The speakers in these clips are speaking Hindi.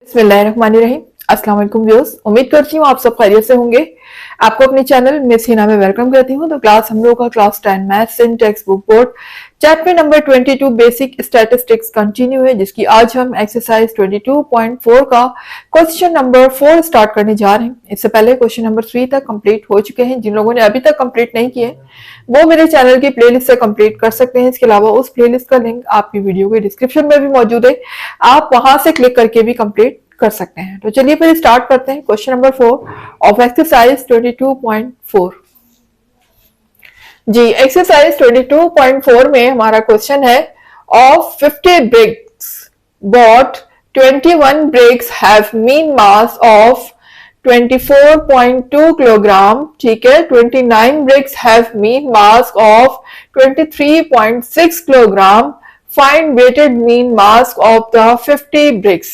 बिस्मिल्लाहिर्रहमानिर्रहीम। अस्सलाम वालेकुम व्यूअर्स, उम्मीद करती हूँ आप सब खैरियत से होंगे। आपको अपने चैनल मिस हिना में वेलकम करती हूँ। तो क्लास हम लोग का क्लास 10 मैथ्स इन text book board chapter number 22 basic statistics continue है, जिसकी आज हम एक्सरसाइज 22.4 का क्वेश्चन नंबर 4 स्टार्ट करने जा रहे हैं। इससे पहले क्वेश्चन नंबर 3 तक कंप्लीट हो चुके हैं। जिन लोगों ने अभी तक कंप्लीट नहीं किए वो मेरे चैनल की प्लेलिस्ट से कंप्लीट कर सकते हैं। इसके अलावा उस प्लेलिस्ट का लिंक आपकी वीडियो के डिस्क्रिप्शन में भी मौजूद है, आप वहां से क्लिक करके भी कंप्लीट कर सकते हैं। तो चलिए फिर स्टार्ट करते हैं क्वेश्चन नंबर 4 ऑफ एक्सरसाइज 22.4। जी, एक्सरसाइज 22.4 में हमारा क्वेश्चन है of 50 bricks bought 21 bricks have mean mass of 24.2 kilogram. ठीक है, 29 bricks have mean mass of 23.6 kilogram. Find weighted mean mass of the 50 bricks।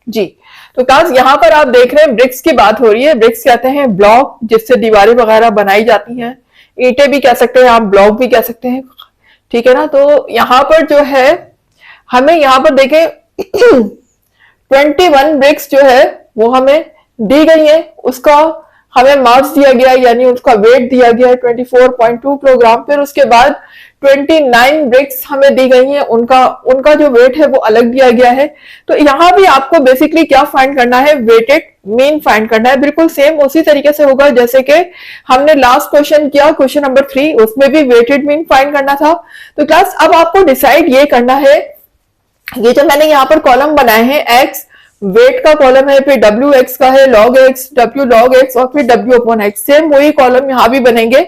जी, तो क्लास यहाँ पर आप देख रहे हैं ब्रिक्स की बात हो रही है। ब्रिक्स कहते हैं ब्लॉक जिससे दीवारें वगैरह बनाई जाती हैं। ईंटें भी कह सकते हैं आप, ब्लॉक भी कह सकते हैं, ठीक है ना। तो यहाँ पर जो है हमें यहाँ पर देखें 21 ब्रिक्स जो है वो हमें दी गई है, उसका हमें मास दिया गया यानी उसका वेट दिया गया है 24.2 किलोग्राम। फिर उसके बाद 29 ब्रिक्स हमें दी गई हैं, उनका जो वेट है वो अलग दिया गया है। तो यहाँ भी आपको बेसिकली क्या फाइंड करना है, वेटेड मीन फाइंड करना है। बिल्कुल सेम उसी तरीके से होगा जैसे कि हमने लास्ट क्वेश्चन किया, क्वेश्चन नंबर 3, उसमें भी वेटेड मीन फाइंड करना था। तो क्लास अब आपको डिसाइड ये करना है, ये जो मैंने यहाँ पर कॉलम बनाए हैं, एक्स वेट का कॉलम है, फिर डब्ल्यू एक्स का है, log x, W log x और फिर डब्ल्यू अपॉन एक्स। सेम वही कॉलम यहाँ भी बनेंगे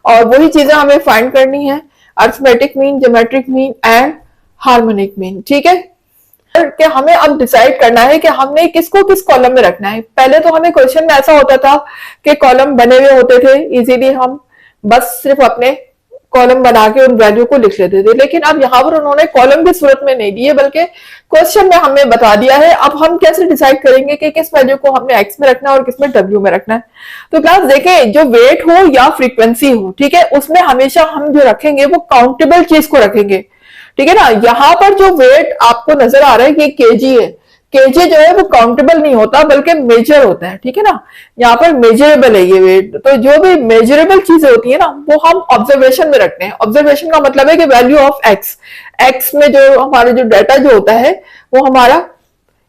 और वही चीजें हमें फाइंड करनी है, arithmetic mean, geometric mean and harmonic mean. ठीक है, कि हमें अब डिसाइड करना है कि हमने किसको किस कॉलम में रखना है। पहले तो हमें क्वेश्चन में ऐसा होता था कि कॉलम बने हुए होते थे, इजीली हम बस सिर्फ अपने कॉलम बना के उन वैल्यू को लिख लेते थे, लेकिन अब यहाँ पर उन्होंने कॉलम की सूरत में नहीं दिए बल्कि क्वेश्चन में हमें बता दिया है। अब हम कैसे डिसाइड करेंगे कि किस वैल्यू को हमने एक्स में रखना है और किस में डब्ल्यू में रखना है। तो क्लास देखें, जो वेट हो या फ्रीक्वेंसी हो, ठीक है, उसमें हमेशा हम जो रखेंगे वो काउंटेबल चीज को रखेंगे, ठीक है ना। यहाँ पर जो वेट आपको नजर आ रहा है कि केजी है, केजी जो है वो काउंटेबल नहीं होता बल्कि मेजर होता है, ठीक है ना। यहाँ पर मेजरेबल है ये वेट। तो जो भी मेजरेबल चीजें होती है ना वो हम ऑब्जर्वेशन में रखते हैं। ऑब्जर्वेशन का मतलब है कि वैल्यू ऑफ एक्स, एक्स में जो हमारा जो डाटा जो होता है वो हमारा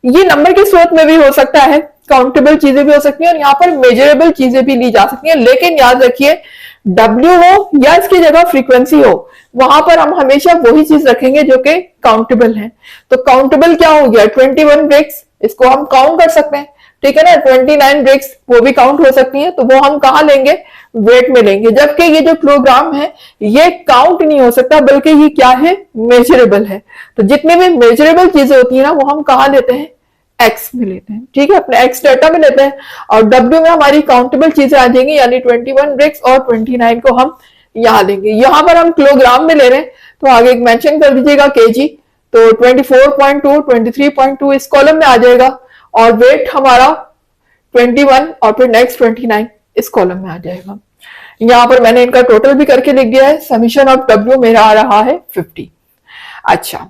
ये नंबर की सूरत में भी हो सकता है, काउंटेबल चीजें भी हो सकती हैं और यहाँ पर मेजरेबल चीजें भी ली जा सकती हैं। लेकिन याद रखिए W हो या इसकी जगह फ्रीक्वेंसी हो, वहां पर हम हमेशा वही चीज रखेंगे जो कि काउंटेबल है। तो काउंटेबल क्या हो गया, 21 ब्रिक्स, इसको हम काउंट कर सकते हैं, ठीक है ना। 29 ब्रिक्स वो भी काउंट हो सकती हैं, तो वो हम कहाँ लेंगे, वेट में लेंगे। जबकि ये जो किलोग्राम है ये काउंट नहीं हो सकता बल्कि ये क्या है, मेजरेबल है। तो जितनी भी मेजरेबल चीजें होती है ना वो हम कहाँ लेते हैं, एक्स में लेते हैं, ठीक है, अपने एक्स डाटा में लेते हैं। और डब्ल्यू में हमारी काउंटेबल चीजें आ जाएंगी यानी 21 ब्रिक्स और 29 को हम यहाँ लेंगे। यहाँ पर हम किलोग्राम में ले रहे हैं तो आगे एक मेंशन कर दीजिएगा केजी। तो 24.2, 23.2 इस कॉलम में आ जाएगा और वेट हमारा 21 और फिर नेक्स्ट 29 इस कॉलम में आ जाएगा। यहाँ पर मैंने इनका टोटल भी करके लिख दिया है। समीशन ऑफ डब्ल्यू मेरा आ रहा है 50। अच्छा,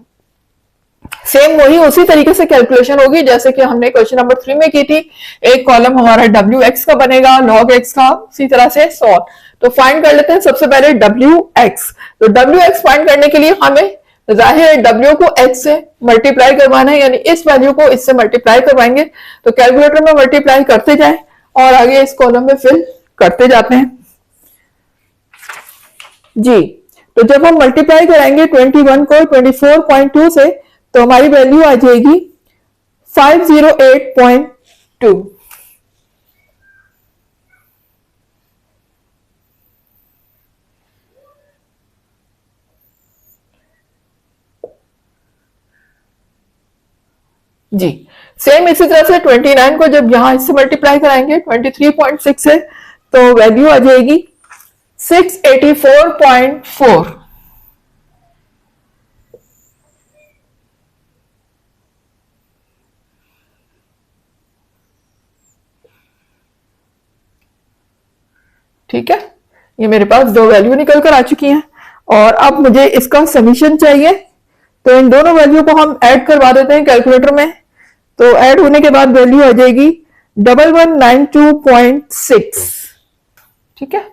सेम वही उसी तरीके से कैलकुलेशन होगी जैसे कि हमने क्वेश्चन नंबर 3 में की थी। एक कॉलम हमारा डब्ल्यू एक्स का बनेगा, लॉग एक्स का, उसी तरह से सॉल्व। तो फाइंड कर लेते हैं सबसे पहले डब्ल्यू एक्स। तो डब्ल्यू एक्स फाइंड करने के लिए हमें जाहिर है डब्ल्यू को एक्स से मल्टीप्लाई करवाना है, यानी इस वैल्यू को इससे मल्टीप्लाई करवाएंगे। तो कैलकुलेटर में मल्टीप्लाई करते जाए और आगे इस कॉलम में फिल करते जाते हैं। जी, तो जब हम मल्टीप्लाई कराएंगे 21 को 24.2 से तो हमारी वैल्यू आ जाएगी 508.2। जी, सेम इसी तरह से 29 को जब यहां इससे मल्टीप्लाई कराएंगे 23.6 से तो वैल्यू आ जाएगी 684.4। ठीक है, ये मेरे पास दो वैल्यू निकल कर आ चुकी हैं और अब मुझे इसका समीशन चाहिए। तो इन दोनों वैल्यू को हम ऐड करवा देते हैं कैलकुलेटर में। तो ऐड होने के बाद वैल्यू आ जाएगी 1192.6। ठीक है,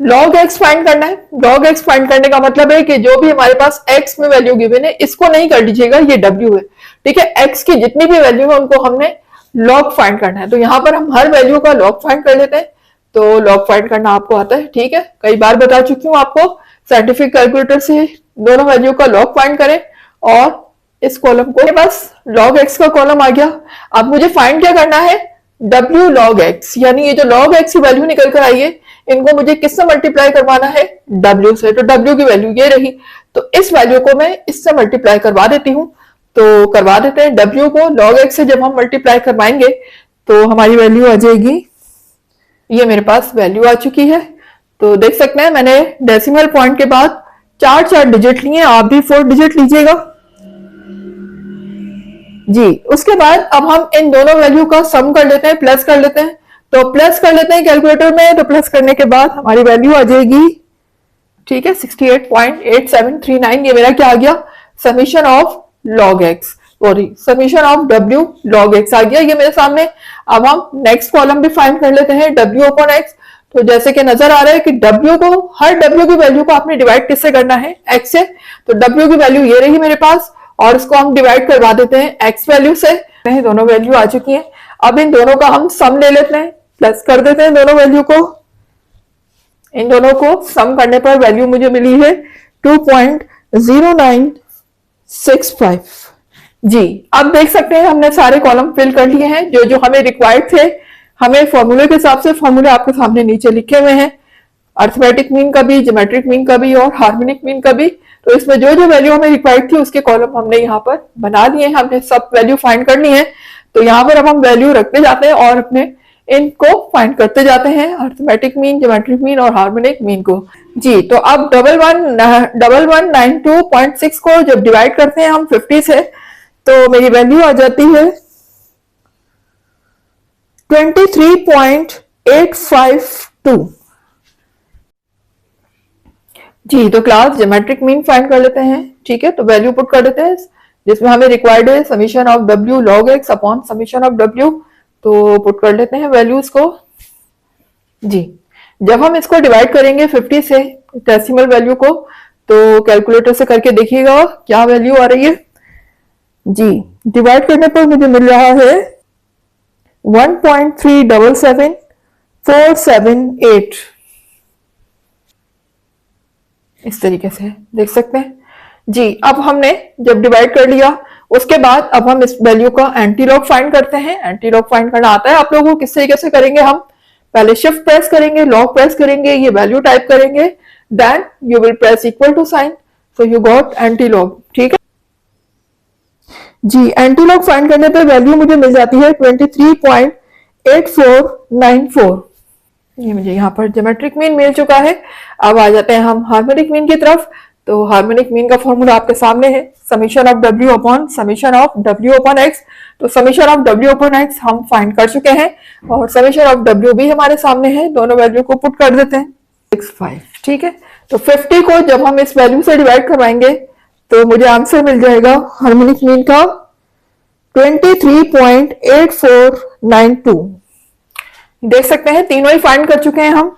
log x फाइंड करना है। log x फाइंड करने का मतलब है कि जो भी हमारे पास x में वैल्यू गिवन है इसको नहीं कर लीजिएगा, ये w है। ठीक है, x की जितनी भी वैल्यू है उनको हमने log फाइंड करना है। तो यहां पर हम हर वैल्यू का log फाइंड कर लेते हैं। तो log फाइंड करना आपको आता है, ठीक है, कई बार बता चुकी हूँ आपको, साइंटिफिक कैलकुलेटर से दोनों वैल्यू का log फाइंड करें और इस कॉलम को, बस log x का कॉलम आ गया। अब मुझे फाइंड क्या करना है, w log x, यानी ये जो log x की वैल्यू निकल कर आई है इनको मुझे किससे मल्टीप्लाई करवाना है, w से। तो w की वैल्यू ये रही, तो इस वैल्यू को मैं इससे मल्टीप्लाई करवा देती हूँ। तो करवा देते हैं, w को log x से जब हम मल्टीप्लाई करवाएंगे तो हमारी वैल्यू आ जाएगी, ये मेरे पास वैल्यू आ चुकी है। तो देख सकते हैं मैंने डेसिमल पॉइंट के बाद 4 डिजिट लिए, आप भी 4 डिजिट लीजिएगा जी। उसके बाद अब हम इन दोनों वैल्यू का सम कर लेते हैं, प्लस कर लेते हैं। तो प्लस कर लेते हैं कैलकुलेटर में, तो प्लस करने के बाद हमारी वैल्यू आ जाएगी, ठीक है, 68.8739। ये मेरा क्या आ गया, summation of log x, sorry summation of w log x आ गया ये मेरे सामने। अब हम नेक्स्ट कॉलम भी फाइंड कर लेते हैं, w upon x। तो जैसे कि नजर आ रहा है कि w को, हर w की वैल्यू को आपने डिवाइड किससे करना है, x से। तो w की वैल्यू ये रही मेरे पास और इसको हम डिवाइड करवा देते हैं x वैल्यू से। दोनों वैल्यू आ चुकी हैं। अब इन दोनों का हम सम ले लेते हैं, प्लस कर देते हैं दोनों वैल्यू को। इन दोनों को सम करने पर वैल्यू मुझे मिली है 2.0965 जी। अब देख सकते हैं हमने सारे कॉलम फिल कर लिए हैं जो जो हमें रिक्वायर्ड थे। हमें फॉर्मूले के हिसाब से फॉर्मूले आपके सामने नीचे लिखे हुए हैं, अर्थमेटिक मीन का भी, ज्योमेट्रिक मीन का भी और हार्मोनिक मीन का भी। तो इसमें जो जो वैल्यू हमें रिक्वायर्ड थी उसके कॉलम हमने यहाँ पर बना लिए हैं, हमने सब वैल्यू फाइंड करनी है। तो यहाँ पर अब हम वैल्यू रखते जाते हैं और अपने इनको फाइंड करते जाते हैं, अर्थमेटिक मीन, ज्योमेट्रिक मीन और हार्मोनिक मीन को जी। तो अब 1192.6 को जब डिवाइड करते हैं हम 50 से, तो मेरी वैल्यू आ जाती है 23.852 जी। तो क्लास ज्योमेट्रिक मीन फाइंड कर लेते हैं, ठीक है। तो वैल्यू पुट कर देते हैं जिसमें हमें रिक्वायर्ड है summation of w log x upon summation of w। तो पुट कर लेते हैं वैल्यूज को जी। जब हम इसको डिवाइड करेंगे 50 से डेसिमल वैल्यू को, तो कैलकुलेटर से करके देखिएगा क्या वैल्यू आ रही है जी। डिवाइड करने पर मुझे मिल रहा है 1.377478 इस तरीके से देख सकते हैं जी। अब हमने जब डिवाइड कर लिया उसके बाद अब हम इस वैल्यू का एंटी लॉग फाइंड करते हैं। एंटी लॉग फाइंड करना आता है आप लोगों को, किस तरीके से करेंगे, हम पहले शिफ्ट प्रेस करेंगे, लॉग प्रेस करेंगे, ये वैल्यू टाइप करेंगे, then you will press equal to sign, so you got antilog, ठीक है जी। एंटी लॉग फाइंड करने पर वैल्यू मुझे मिल जाती है 23.8494। ये मुझे यहाँ पर ज्योमेट्रिक मीन मिल चुका है। अब आ जाते हैं हम हार्मोनिक मीन की तरफ। तो हार्मोनिक मीन का फॉर्मूला आपके सामने है, summation of w upon summation of w upon x। तो summation of w upon x हम फाइंड कर चुके हैं और समीशन ऑफ w भी हमारे सामने है। दोनों वैल्यू को पुट कर देते हैं 65, ठीक है। तो 50 को जब हम इस वैल्यू से डिवाइड करवाएंगे तो मुझे आंसर मिल जाएगा हार्मोनिक मीन का 23.8492। देख सकते हैं तीनों ही फाइंड कर चुके हैं हम,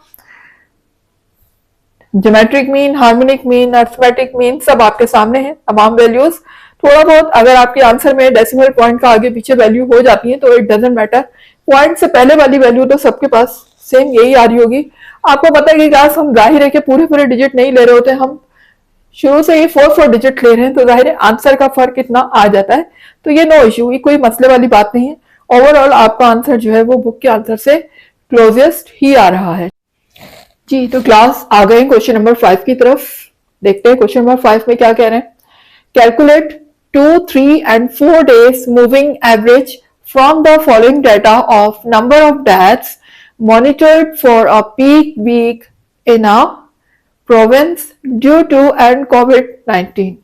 geometric mean, harmonic mean, arithmetic mean सब आपके सामने है तमाम वैल्यूज। थोड़ा बहुत अगर आपके आंसर में डेसिमल पॉइंट का आगे पीछे वैल्यू हो जाती है तो इट डजंट मैटर, पॉइंट से पहले वाली वैल्यू तो सबके पास सेम यही आ रही होगी। आपको पता है कि क्लास हम जाहिर है कि पूरे पूरे डिजिट नहीं ले रहे होते, हम शुरू से ही 4 डिजिट ले रहे हैं, तो जाहिर है आंसर का फर्क इतना आ जाता है। तो ये नो इश्यू, ये कोई मसले वाली बात नहीं है। ओवरऑल आपका आंसर जो है वो बुक के आंसर से क्लोजेस्ट ही आ रहा है जी। तो क्लास आ गए क्वेश्चन नंबर 5 की तरफ, देखते हैं क्वेश्चन नंबर 5 में क्या कह रहे हैं। Calculate 2, 3 and 4 days moving average from the following data of number of deaths monitored for a peak week in a province due to and COVID-19।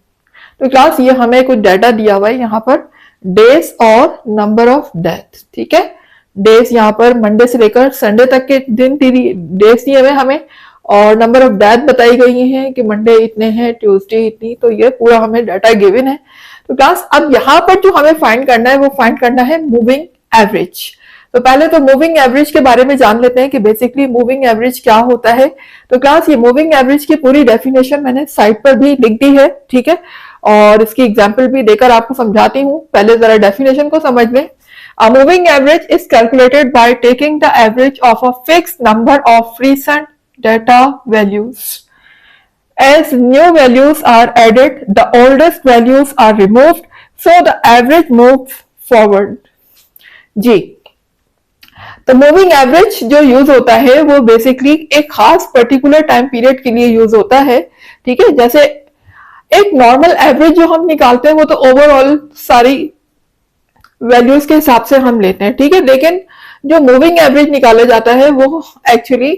तो क्लास ये हमें कुछ डाटा दिया हुआ है यहाँ पर, डेज और नंबर ऑफ डेथ, ठीक है। डेज यहाँ पर मंडे से लेकर संडे तक के दिन डेज दिए हुए हमें और नंबर ऑफ डेथ बताई गई है कि मंडे इतने हैं, ट्यूसडे इतनी। तो ये पूरा हमें डाटा गिवन है। तो क्लास अब यहाँ पर जो हमें फाइंड करना है वो फाइंड करना है मूविंग एवरेज। तो पहले तो मूविंग एवरेज के बारे में जान लेते हैं कि बेसिकली मूविंग एवरेज क्या होता है। तो क्लास ये मूविंग एवरेज की पूरी डेफिनेशन मैंने साइट पर भी लिख दी है, ठीक है, और इसकी एग्जाम्पल भी देकर आपको समझाती हूँ। पहले जरा डेफिनेशन को समझ लें। A moving average is calculated by taking the average of a fixed number of recent data values. As new values are added, the oldest values are removed, so the average moves forward. जी, तो मूविंग एवरेज जो यूज होता है वो बेसिकली एक खास पर्टिकुलर टाइम पीरियड के लिए यूज होता है, ठीक है। जैसे एक नॉर्मल एवरेज जो हम निकालते हैं वो तो ओवरऑल सारी वैल्यूज के हिसाब से हम लेते हैं, ठीक है, लेकिन जो मूविंग एवरेज निकाला जाता है वो एक्चुअली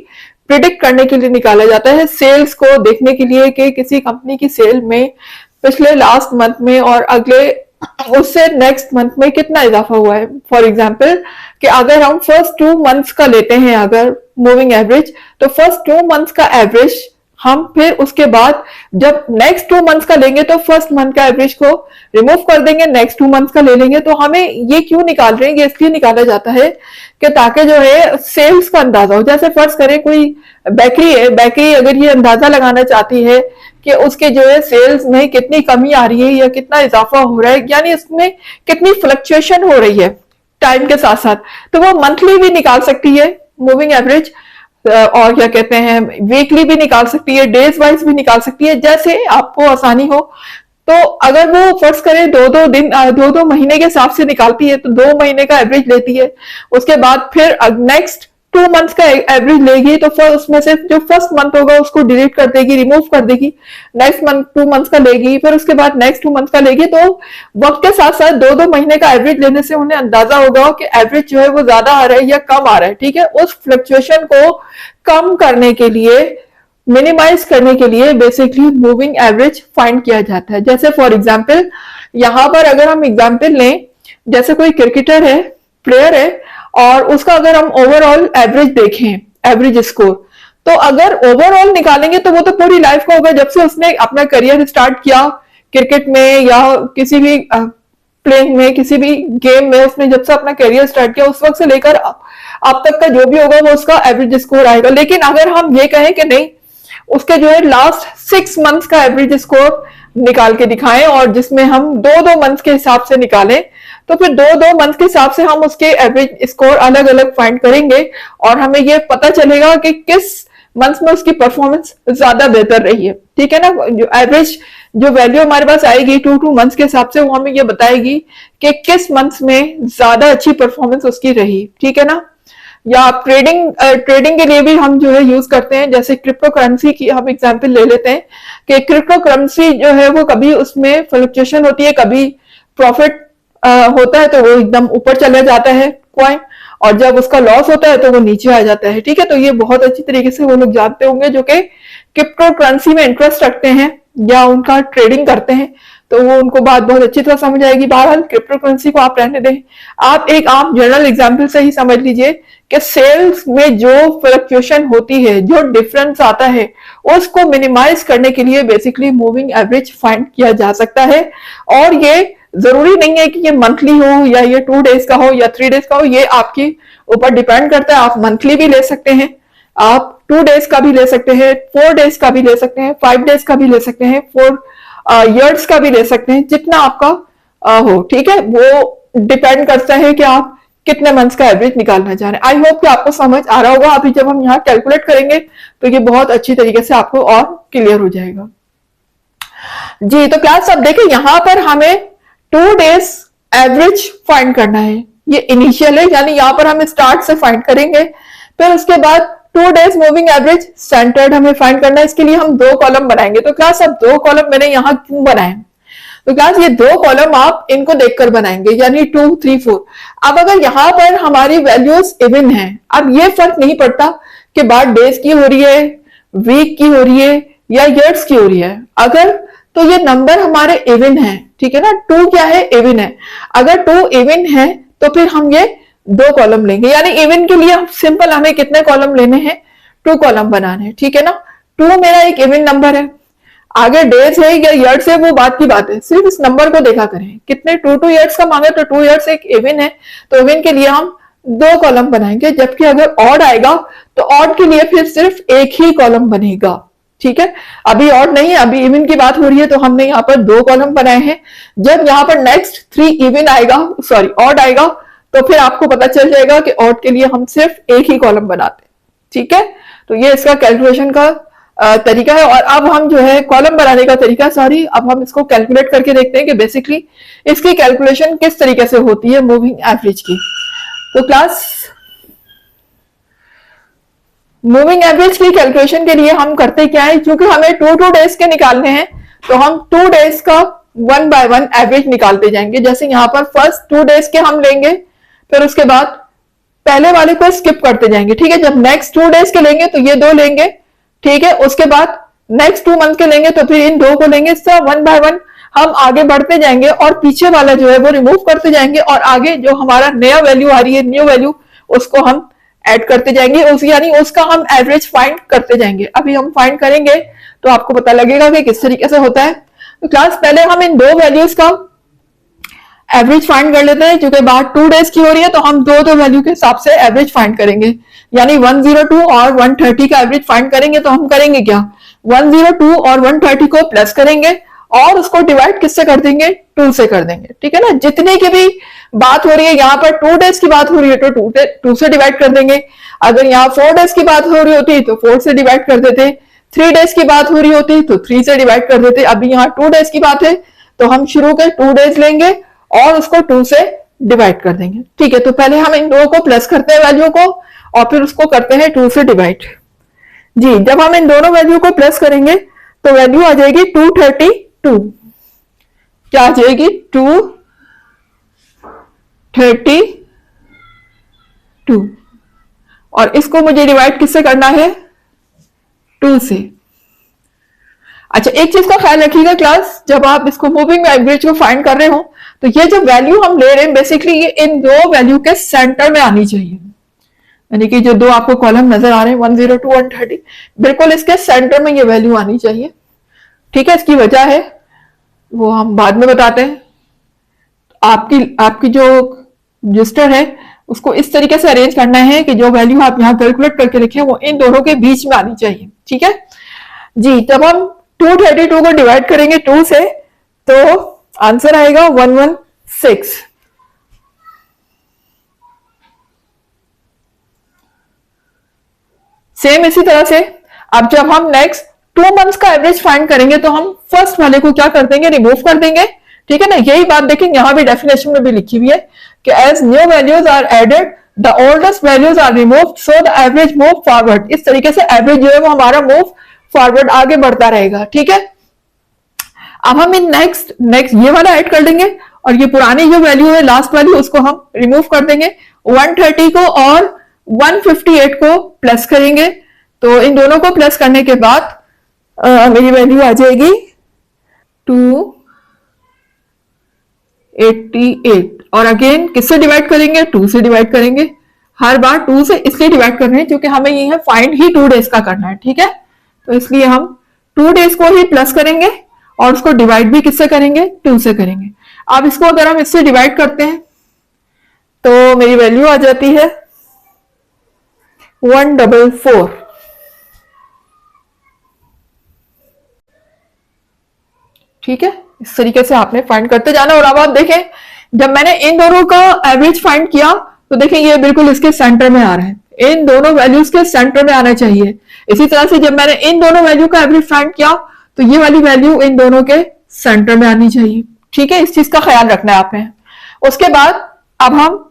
प्रिडिक्ट करने के लिए निकाला जाता है, सेल्स को देखने के लिए कि किसी कंपनी की सेल में पिछले लास्ट मंथ में और अगले उससे नेक्स्ट मंथ में कितना इजाफा हुआ है। फॉर एग्जाम्पल कि अगर हम फर्स्ट 2 मंथ्स का लेते हैं अगर मूविंग एवरेज, तो फर्स्ट 2 मंथ्स का एवरेज हम फिर उसके बाद जब नेक्स्ट 2 मंथ्स का लेंगे तो फर्स्ट मंथ का एवरेज को रिमूव कर देंगे, नेक्स्ट 2 मंथ्स का ले लेंगे। तो हमें ये क्यों निकाल रहे हैं, ये इसलिए निकाला जाता है कि ताकि जो है सेल्स का अंदाजा हो। जैसे फर्ज करें कोई बेकरी है, बेकरी अगर ये अंदाजा लगाना चाहती है कि उसके जो है सेल्स में कितनी कमी आ रही है या कितना इजाफा हो रहा है, यानी इसमें कितनी फ्लक्चुएशन हो रही है टाइम के साथ साथ, तो वो मंथली भी निकाल सकती है मूविंग एवरेज, और क्या कहते हैं वीकली भी निकाल सकती है, डेज वाइज भी निकाल सकती है, जैसे आपको आसानी हो। तो अगर वो फर्ज करें 2-2 दिन 2-2 महीने के हिसाब से निकालती है तो 2 महीने का एवरेज लेती है, उसके बाद फिर नेक्स्ट 2 मंथ्स का एवरेज लेगी, तो फिर उसमें से जो फर्स्ट मंथ होगा उसको डिलीट कर देगी, रिमूव कर देगी, नेक्स्ट मंथ 2 मंथ्स का लेगी, फिर उसके बाद नेक्स्ट 2 मंथ्स का लेगी। तो वक्त के साथ साथ 2-2 महीने का एवरेज लेने से उन्हें अंदाजा होगा कि एवरेज जो है वो ज्यादा आ रहा है या कम आ रहा है, ठीक है। उस फ्लक्चुएशन को कम करने के लिए, मिनिमाइज करने के लिए बेसिकली मूविंग एवरेज फाइंड किया जाता है। जैसे फॉर एग्जांपल यहां पर अगर हम एग्जांपल लें, जैसे कोई क्रिकेटर है, प्लेयर है, और उसका अगर हम ओवरऑल एवरेज देखें, एवरेज स्कोर, तो अगर ओवरऑल निकालेंगे तो वो तो पूरी लाइफ का होगा, जब से उसने अपना करियर स्टार्ट किया क्रिकेट में या किसी भी प्लेइंग में, किसी भी गेम में उसने जब से अपना करियर स्टार्ट किया उस वक्त से लेकर अब तक का जो भी होगा वो उसका एवरेज स्कोर आएगा। लेकिन अगर हम ये कहें कि नहीं, उसके जो है लास्ट 6 मंथ्स का एवरेज स्कोर निकाल के दिखाएं और जिसमें हम 2-2 मंथ्स के हिसाब से निकालें, तो फिर 2-2 मंथ के हिसाब से हम उसके एवरेज स्कोर अलग अलग फाइंड करेंगे और हमें ये पता चलेगा कि किस मंथ में उसकी परफॉर्मेंस ज्यादा बेहतर रही है, ठीक है ना। जो एवरेज जो वैल्यू हमारे पास आएगी 2 मंथ्स के हिसाब से, वो हमें ये बताएगी कि किस मंथ में ज्यादा अच्छी परफॉर्मेंस उसकी रही, ठीक है ना। या ट्रेडिंग के लिए भी हम जो है यूज करते हैं, जैसे क्रिप्टो करेंसी की हम एग्जांपल ले लेते हैं कि क्रिप्टो करेंसी जो है वो कभी उसमें फ्लक्चुएशन होती है, कभी प्रॉफिट होता है तो वो एकदम ऊपर चला जाता है कॉइन, और जब उसका लॉस होता है तो वो नीचे आ जाता है, ठीक है। तो ये बहुत अच्छी तरीके से वो लोग जानते होंगे जो कि क्रिप्टो करेंसी में इंटरेस्ट रखते हैं या उनका ट्रेडिंग करते हैं, तो वो उनको बात बहुत अच्छी तरह समझ आएगी। बहरहाल क्रिप्टो करेंसी को आप रहने दें, आप एक आम जनरल एग्जांपल से ही समझ लीजिए कि सेल्स में जो फ्लक्चुएशन होती है, जो डिफरेंस आता है, उसको मिनिमाइज करने के लिए बेसिकली मूविंग एवरेज फाइंड किया जा सकता है। और ये जरूरी नहीं है कि ये मंथली हो या ये 2 डेज का हो या 3 डेज का हो, ये आपके ऊपर डिपेंड करता है। आप मंथली भी ले सकते हैं, आप 2 डेज का भी ले सकते हैं, 4 डेज का भी ले सकते हैं, 5 डेज का भी ले सकते हैं, 4 ईयर्स का भी ले सकते हैं, जितना आपका हो, ठीक है। वो डिपेंड करता है कि आप कितने मंथ्स का एवरेज निकालना चाह रहे हैं। आई होप कि आपको समझ आ रहा होगा। अभी जब हम यहाँ कैलकुलेट करेंगे तो ये बहुत अच्छी तरीके से आपको और क्लियर हो जाएगा जी। तो क्लास अब देखिए, यहाँ पर हमें 2 डेज एवरेज फाइंड करना है। ये इनिशियल है, यानी यहाँ पर हम स्टार्ट से फाइंड करेंगे, फिर उसके बाद 2 डेज मूविंग एवरेज सेंटर्ड हमें फाइंड करना है। इसके लिए हम 2 कॉलम बनाएंगे। तो क्लास अब 2 कॉलम मैंने यहाँ क्यों बनाए, तो क्लास ये 2 कॉलम आप इनको देखकर बनाएंगे, यानी 2, 3, 4। अब अगर यहाँ पर हमारी वैल्यूज इवन है, अब ये फर्क नहीं पड़ता कि बात डेज की हो रही है, वीक की हो रही है या ईयर्स की हो रही है, अगर तो ये नंबर हमारे इवन है, ठीक है ना। 2 क्या है, इवन है। अगर 2 इवन है तो फिर हम ये 2 कॉलम लेंगे, यानी इवन के लिए सिंपल हमें कितने कॉलम लेने हैं, 2 कॉलम बनाने हैं, ठीक है ना। 2 मेरा एक इवन नंबर है। आगे डेज है या ईयर्स है वो बात की बात है, सिर्फ इस नंबर को देखा करें। कितने 2 ईयर्स का मांगे तो 2 ईयर्स एक इवन है, तो इवन के लिए हम 2 कॉलम बनाएंगे, जबकि अगर ऑड आएगा तो ऑड के लिए फिर सिर्फ एक ही कॉलम बनेगा। ठीक है, अभी ऑड नहीं है, अभी इवन की बात हो रही है, तो हमने यहाँ पर 2 कॉलम बनाए हैं। जब यहाँ पर नेक्स्ट 3 इवन आएगा, सॉरी ऑड आएगा, तो फिर आपको पता चल जाएगा कि ऑड के लिए हम सिर्फ एक ही कॉलम बनाते हैं। ठीक है, तो ये इसका कैलकुलेशन का तरीका है। और अब हम जो है कॉलम बनाने का तरीका, सॉरी, अब हम इसको कैलकुलेट करके देखते हैं कि बेसिकली इसकी कैलकुलेशन किस तरीके से होती है मूविंग एवरेज की। तो क्लास, मूविंग एवरेज की कैलकुलेशन के लिए हम करते क्या है, क्योंकि हमें 2 डेज के निकालने हैं, तो हम 2 डेज का 1 बाय 1 एवरेज निकालते जाएंगे। जैसे यहाँ पर फर्स्ट 2 डेज के हम लेंगे, फिर उसके बाद पहले वाले को स्किप करते जाएंगे। ठीक है, जब नेक्स्ट 2 डेज के लेंगे तो ये 2 लेंगे। ठीक है, उसके बाद नेक्स्ट 2 मंथ के लेंगे तो फिर इन 2 को लेंगे। इस तरह 1 बाय 1 हम आगे बढ़ते जाएंगे और पीछे वाला जो है वो रिमूव करते जाएंगे, और आगे जो हमारा नया वैल्यू आ रही है, न्यू वैल्यू, उसको हम ऐड करते जाएंगे, उस यानी उसका हम एवरेज फाइंड करते जाएंगे। अभी हम फाइंड करेंगे तो आपको पता लगेगा कि किस तरीके से होता है। तो क्लास, पहले हम इन 2 वैल्यूज का एवरेज फाइंड कर लेते हैं। क्योंकि बात 2 डेज की हो रही है, तो हम 2 वैल्यू के हिसाब से एवरेज फाइंड करेंगे, यानी 102 और 130 का एवरेज फाइंड करेंगे। तो हम करेंगे क्या, 102 और 130 को प्लस करेंगे और उसको डिवाइड किससे कर देंगे, 2 से कर देंगे। ठीक है ना, जितने की भी बात हो रही है, यहाँ पर 2 डेज की बात हो रही है तो 2 से डिवाइड कर देंगे। अगर यहाँ 4 डेज की बात हो रही होती तो 4 से डिवाइड कर देते, 3 डेज की बात हो रही होती तो 3 से डिवाइड कर देते। अभी यहाँ 2 डेज की बात है, तो हम शुरू के 2 डेज लेंगे और उसको 2 से डिवाइड कर देंगे। ठीक है, तो पहले हम इन 2 को प्लस करते हैं वैल्यू को, और फिर उसको करते हैं 2 से डिवाइड। जी, जब हम इन दोनों वैल्यू को प्लस करेंगे तो वैल्यू आ जाएगी 232। क्या आ जाएगी, 232, और इसको मुझे डिवाइड किससे करना है, 2 से। अच्छा, एक चीज का ख्याल रखिएगा क्लास, जब आप इसको मूविंग एवरेज को फाइंड कर रहे हो, तो ये जो वैल्यू हम ले रहे हैं बेसिकली ये इन 2 वैल्यू के सेंटर में आनी चाहिए। यानी कि जो 2 आपको कॉलम नजर आ रहे हैं 102 130, बिल्कुल इसके सेंटर में ये वैल्यू आनी चाहिए। ठीक है, इसकी वजह है वो हम बाद में बताते हैं। आपकी जो रजिस्टर है उसको इस तरीके से अरेंज करना है कि जो वैल्यू आप यहाँ कैलकुलेट करके रखे वो इन दोनों के बीच में आनी चाहिए। ठीक है जी, जब हम 232 को डिवाइड करेंगे 2 से तो आंसर आएगा 116। सेम इसी तरह से अब जब हम नेक्स्ट 2 मंथ्स का एवरेज फाइंड करेंगे तो हम फर्स्ट वाले को क्या कर देंगे, रिमूव कर देंगे। ठीक है ना, यही बात देखेंगे यहां भी डेफिनेशन में भी लिखी हुई है कि as new values are added the oldest values are removed so the average move forward. इस तरीके से एवरेज जो है वो हमारा मूव फॉरवर्ड आगे बढ़ता रहेगा। ठीक है, अब हम इन नेक्स्ट ये वाला ऐड कर देंगे और ये पुरानी जो वैल्यू है लास्ट वाली उसको हम रिमूव कर देंगे। 130 को और 158 को प्लस करेंगे, तो इन दोनों को प्लस करने के बाद मेरी वैल्यू आ जाएगी 288। और अगेन किससे डिवाइड करेंगे, 2 से डिवाइड करेंगे। हर बार 2 से इसलिए डिवाइड कर रहे हैं क्योंकि हमें ये है फाइंड ही 2 डेज का करना है। ठीक है, तो इसलिए हम 2 डेज को ही प्लस करेंगे और उसको डिवाइड भी किससे करेंगे, 2 से करेंगे। अब इसको अगर हम इससे डिवाइड करते हैं तो मेरी वैल्यू आ जाती है 144। ठीक है, इस तरीके से आपने फाइंड करते जाना। और अब आप देखें जब मैंने इन दोनों का एवरेज फाइंड किया तो देखें ये बिल्कुल इसके सेंटर में आ रहा है, इन दोनों वैल्यूज के सेंटर में आना चाहिए। इसी तरह से जब मैंने इन दोनों वैल्यू का एवरेज फाइंड किया तो ये वाली वैल्यू इन दोनों के सेंटर में आनी चाहिए। ठीक है, इस चीज का ख्याल रखना है आपने। उसके बाद अब हम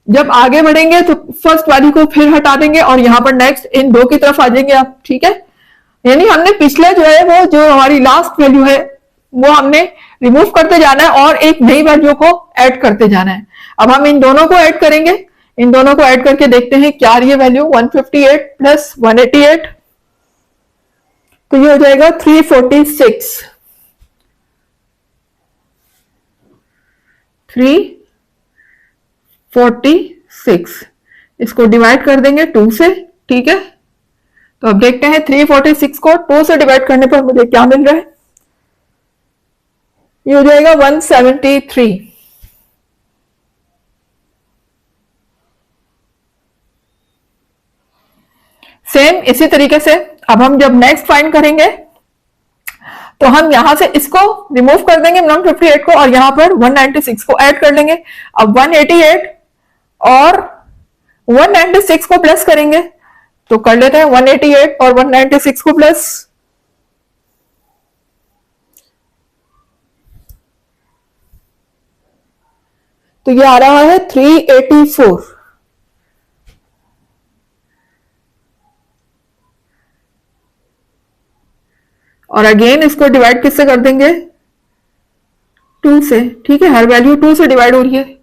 जब आगे बढ़ेंगे तो फर्स्ट वाली को फिर हटा देंगे और यहाँ पर नेक्स्ट इन 2 की तरफ आ जाएंगे आप। ठीक है, यानी हमने पिछले जो है वो जो हमारी लास्ट वैल्यू है वो हमने रिमूव करते जाना है और एक नई वैल्यू को ऐड करते जाना है। अब हम इन दोनों को ऐड करेंगे, इन दोनों को ऐड करके देखते हैं क्या आ रही है वैल्यू। 158 प्लस 188 तो ये हो जाएगा 346। 346 इसको डिवाइड कर देंगे 2 से। ठीक है, तो अब देखते हैं 346 को 2 से डिवाइड करने पर मुझे क्या मिल रहा है। ये हो जाएगा 173। सेम इसी तरीके से अब हम जब नेक्स्ट फाइंड करेंगे तो हम यहां से इसको रिमूव कर देंगे 158 को और यहां पर 196 को ऐड कर लेंगे। अब 188 और 196 को प्लस करेंगे तो कर लेते हैं 188 और 196 को प्लस। तो ये आ रहा है 384। और अगेन इसको डिवाइड किससे कर देंगे? 2 से। ठीक है, हर वैल्यू 2 से डिवाइड हो रही है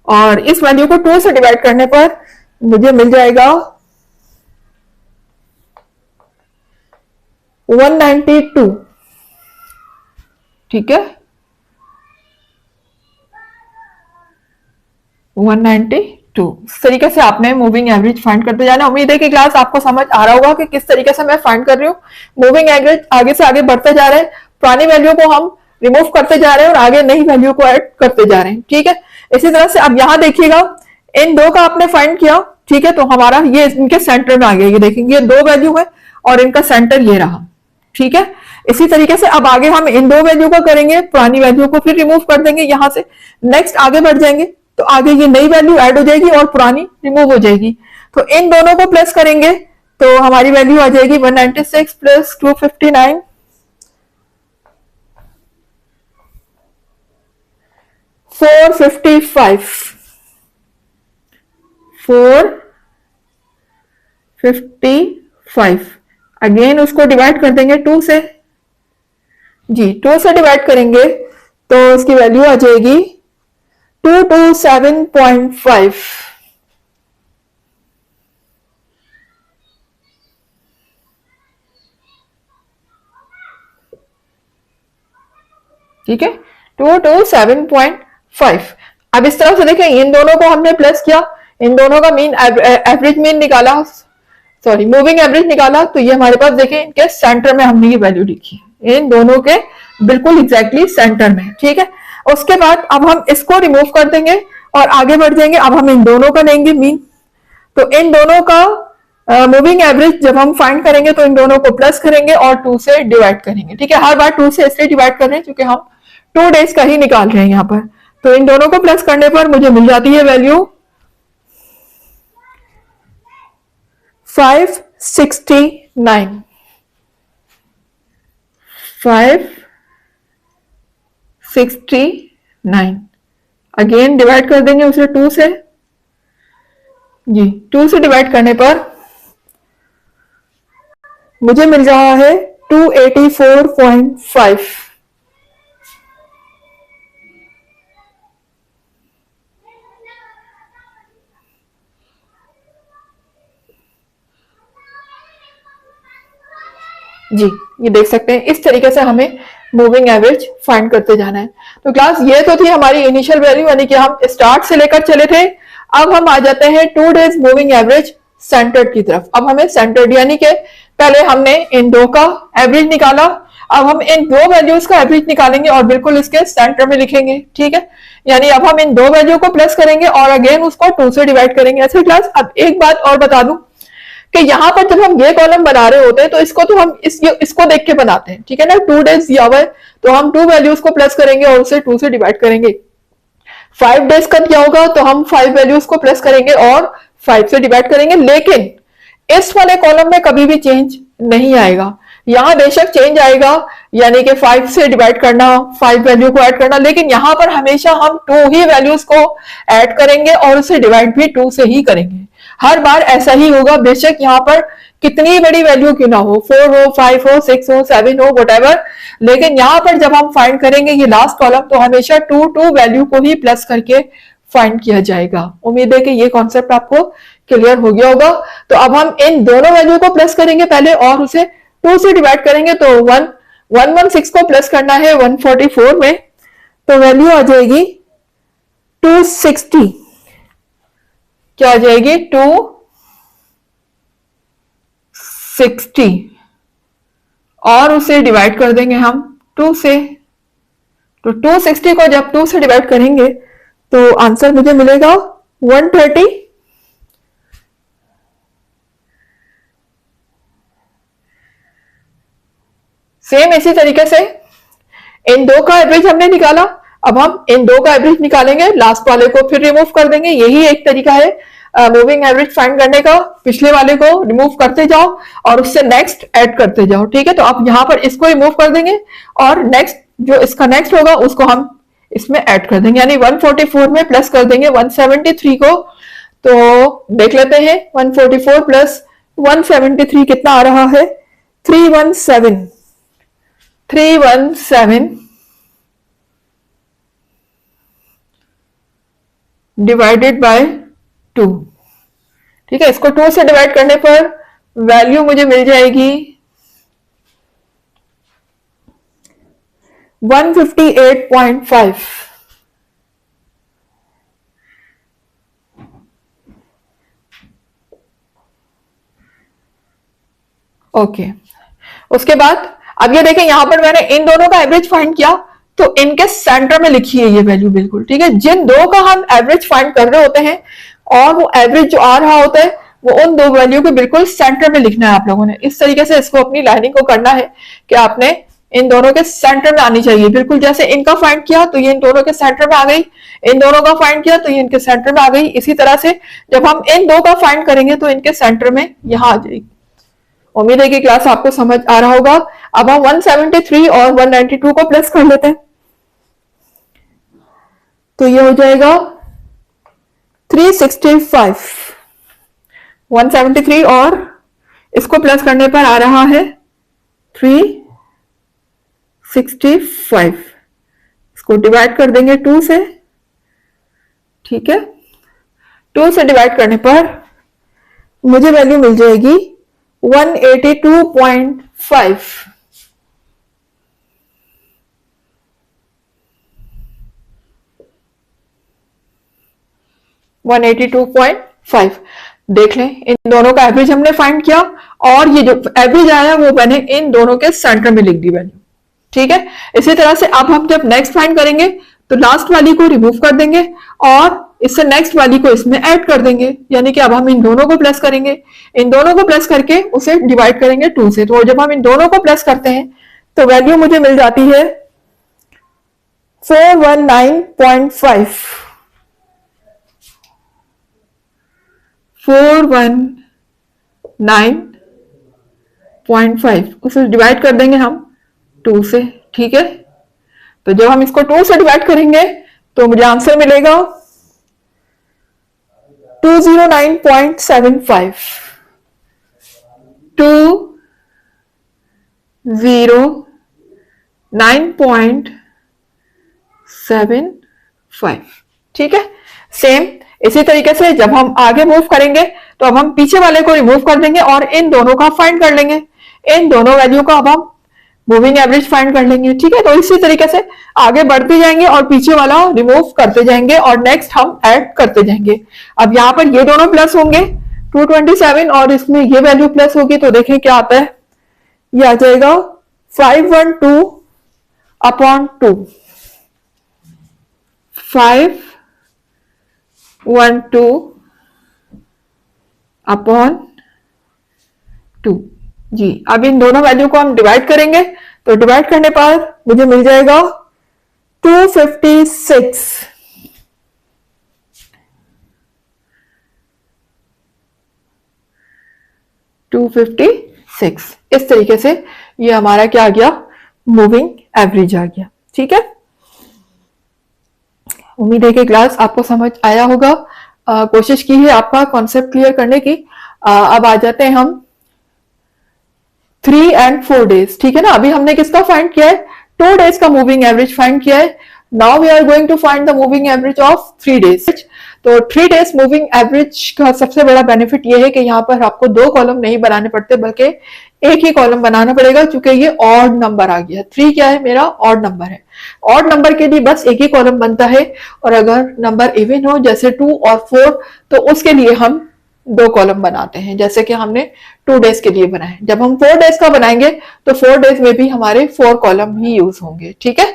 और इस वैल्यू को 2 से डिवाइड करने पर मुझे मिल जाएगा 192। ठीक है, 192। इस तरीके से आपने मूविंग एवरेज फाइंड करते जाना। उम्मीद है कि क्लास आपको समझ आ रहा होगा कि किस तरीके से मैं फाइंड कर रही हूँ। मूविंग एवरेज आगे से आगे बढ़ते जा रहे हैं, पुरानी वैल्यू को हम रिमूव करते जा रहे हैं और आगे नई वैल्यू को ऐड करते जा रहे हैं। ठीक है, इसी तरह से अब यहां देखिएगा इन दो का आपने फाइंड किया। ठीक है, तो हमारा ये इनके सेंटर में आ गया। ये देखेंगे, ये दो वैल्यू है और इनका सेंटर ये रहा। ठीक है, इसी तरीके से अब आगे हम इन दो वैल्यू का करेंगे, पुरानी वैल्यू को फिर रिमूव कर देंगे यहां से। नेक्स्ट आगे बढ़ जाएंगे तो आगे ये नई वैल्यू ऐड हो जाएगी और पुरानी रिमूव हो जाएगी। तो इन दोनों को प्लस करेंगे तो हमारी वैल्यू आ जाएगी 196 प्लस 259 455। 455 अगेन उसको डिवाइड कर देंगे 2 से। जी, 2 से डिवाइड करेंगे तो उसकी वैल्यू आ जाएगी 227.5। ठीक है, 227.5। अब इस तरफ से देखें, इन दोनों को हमने प्लस किया, इन दोनों का मीन एवरेज मीन निकाला, सॉरी मूविंग एवरेज निकाला। तो ये हमारे पास देखें इनके सेंटर में हमने ये वैल्यू लिखी है, इन दोनों के बिल्कुल एग्जैक्टली सेंटर में। ठीक है, उसके बाद अब हम इसको रिमूव कर देंगे और आगे बढ़ जाएंगे। अब हम इन दोनों का लेंगे मीन, तो इन दोनों का मूविंग एवरेज जब हम फाइंड करेंगे तो इन दोनों को प्लस करेंगे और 2 से डिवाइड करेंगे। ठीक है, हर बार 2 से इसलिए डिवाइड कर रहे हैं क्योंकि हम 2 डेज का ही निकाल रहे हैं यहाँ पर। तो इन दोनों को प्लस करने पर मुझे मिल जाती है वैल्यू 569। 569 अगेन डिवाइड कर देंगे उसे 2 से। जी, 2 से डिवाइड करने पर मुझे मिल रहा है 284.5। जी, ये देख सकते हैं इस तरीके से हमें मूविंग एवरेज फाइंड करते जाना है। तो क्लास ये तो थी हमारी इनिशियल वैल्यू, यानी कि हम स्टार्ट से लेकर चले थे। अब हम आ जाते हैं 2 डेज मूविंग एवरेज सेंटर्ड की तरफ। अब हमें सेंटर्ड यानी कि पहले हमने इन दो का एवरेज निकाला, अब हम इन दो वैल्यूज का एवरेज निकालेंगे और बिल्कुल इसके सेंटर में लिखेंगे। ठीक है, यानी अब हम इन दो वैल्यू को प्लस करेंगे और अगेन उसको 2 से डिवाइड करेंगे। ऐसे क्लास अब एक बात और बता दूं कि यहाँ पर जब हम ये कॉलम बना रहे होते हैं तो इसको तो हम इसको देख के बनाते हैं। ठीक है ना, 2 डेज दिया हुआ है तो हम 2 वैल्यूज को प्लस करेंगे और उसे 2 से डिवाइड करेंगे। 5 डेज का दिया होगा तो हम 5 वैल्यूज को प्लस करेंगे और 5 से डिवाइड करेंगे। लेकिन इस वाले कॉलम में कभी भी चेंज नहीं आएगा। यहां बेशक चेंज आएगा, यानी कि 5 से डिवाइड करना, 5 वैल्यू को ऐड करना, लेकिन यहां पर हमेशा हम 2 ही वैल्यूज को ऐड करेंगे और उसे डिवाइड भी 2 से ही करेंगे। हर बार ऐसा ही होगा, बेशक यहाँ पर कितनी बड़ी वैल्यू क्यों ना हो, 4 हो, 5 हो, 6 हो, 7 हो, वटएवर, लेकिन यहाँ पर जब हम फाइंड करेंगे ये लास्ट कॉलम तो हमेशा 2 वैल्यू को ही प्लस करके फाइंड किया जाएगा। उम्मीद है कि ये कॉन्सेप्ट आपको क्लियर हो गया होगा। तो अब हम इन दोनों वैल्यू को प्लस करेंगे पहले और उसे 2 से डिवाइड करेंगे। तो 116 को प्लस करना है 144 में, तो वैल्यू आ जाएगी 260। क्या आ जाएगी? 260 और उसे डिवाइड कर देंगे हम 2 से। तो 260 को जब 2 से डिवाइड करेंगे तो आंसर मुझे मिलेगा 130। सेम इसी तरीके से इन दो का एवरेज हमने निकाला, अब हम इन दो का एवरेज निकालेंगे, लास्ट वाले को फिर रिमूव कर देंगे। यही एक तरीका है मूविंग एवरेज फाइंड करने का। पिछले वाले को रिमूव करते जाओ और उससे नेक्स्ट ऐड करते जाओ, ठीक है। तो आप यहाँ पर इसको रिमूव कर देंगे और नेक्स्ट जो इसका नेक्स्ट होगा उसको हम इसमें ऐड कर देंगे, यानी 144 में प्लस कर देंगे 173 को। तो देख लेते हैं 144 प्लस 173 कितना आ रहा है, 317 डिवाइडेड बाय 2, ठीक है। इसको 2 से डिवाइड करने पर वैल्यू मुझे मिल जाएगी 158.5। ओके, उसके बाद अब ये देखें, यहां पर मैंने इन दोनों का एवरेज फाइंड किया तो इनके सेंटर में लिखी है ये वैल्यू बिल्कुल, ठीक है। जिन दो का हम एवरेज फाइंड कर रहे होते हैं और वो एवरेज जो आ रहा होता है वो उन दो वैल्यू के बिल्कुल सेंटर में लिखना है आप लोगों ने। इस तरीके से इसको अपनी लाइनिंग को करना है कि आपने इन दोनों के सेंटर में आनी चाहिए, बिल्कुल जैसे इनका फाइंड किया तो ये इन दोनों के सेंटर में आ गई, इन दोनों का फाइंड किया तो ये इनके सेंटर में आ गई। इसी तरह से जब हम इन दो का फाइंड करेंगे तो इनके सेंटर में यहां आ जाएगी। उम्मीद है कि क्लास आपको समझ आ रहा होगा। अब हम 173 और 192 को प्लस कर लेते हैं, तो ये हो जाएगा 365। 173 और इसको प्लस करने पर आ रहा है 365। इसको डिवाइड कर देंगे 2 से, ठीक है। 2 से डिवाइड करने पर मुझे वैल्यू मिल जाएगी 182.5। 182.5 देख लें, इन दोनों का एवरेज हमने फाइंड किया और ये जो एवरेज आया वो मैंने इन दोनों के सेंटर में लिख दी वैल्यू, ठीक है। इसी तरह से अब हम जब नेक्स्ट फाइंड करेंगे तो लास्ट वाली को रिमूव कर देंगे और इससे नेक्स्ट वाली को इसमें ऐड कर देंगे, यानी कि अब हम इन दोनों को प्लस करेंगे, इन दोनों को प्लस करके उसे डिवाइड करेंगे 2 से। तो जब हम इन दोनों को प्लस करते हैं तो वैल्यू मुझे मिल जाती है 419.5। 419.5 उसे डिवाइड कर देंगे हम 2 से, ठीक है। तो जब हम इसको 2 से डिवाइड करेंगे तो मुझे आंसर मिलेगा 209.75। 209.75, ठीक है। सेम इसी तरीके से जब हम आगे मूव करेंगे तो अब हम पीछे वाले को रिमूव कर देंगे और इन दोनों का फाइंड कर लेंगे। इन दोनों वैल्यू का अब हम मूविंग एवरेज फाइंड कर लेंगे, ठीक है। तो इसी तरीके से आगे बढ़ते जाएंगे और पीछे वाला रिमूव करते जाएंगे और नेक्स्ट हम ऐड करते जाएंगे। अब यहाँ पर ये दोनों प्लस होंगे 227 और इसमें ये वैल्यू प्लस होगी, तो देखें क्या आता है। ये आ जाएगा 512/2। 512/2 जी। अब इन दोनों वैल्यू को हम डिवाइड करेंगे तो डिवाइड करने पर मुझे मिल जाएगा 256। 256 इस तरीके से ये हमारा क्या आ गया, मूविंग एवरेज आ गया, ठीक है। उम्मीद है कि क्लास आपको समझ आया होगा। कोशिश की है आपका कॉन्सेप्ट क्लियर करने की। अब आ जाते हैं हम 3 and 4 days, ठीक है ना। अभी हमने किसका फाइंड किया है, 2 days का मूविंग एवरेज फाइंड किया है। Now we are going to find the moving average of 3 days। तो 3 days मूविंग एवरेज का सबसे बड़ा बेनिफिट ये है कि यहाँ पर आपको 2 कॉलम नहीं बनाने पड़ते बल्कि एक ही कॉलम बनाना पड़ेगा, क्योंकि ये ऑड नंबर आ गया। 3 क्या है, मेरा ऑड नंबर है। ऑड नंबर के लिए बस एक ही कॉलम बनता है और अगर नंबर इवन हो जैसे 2 और 4 तो उसके लिए हम 2 कॉलम बनाते हैं, जैसे कि हमने 2 days के लिए बनाए। जब हम 4 days का बनाएंगे तो 4 days में भी हमारे 4 कॉलम ही यूज होंगे, ठीक है।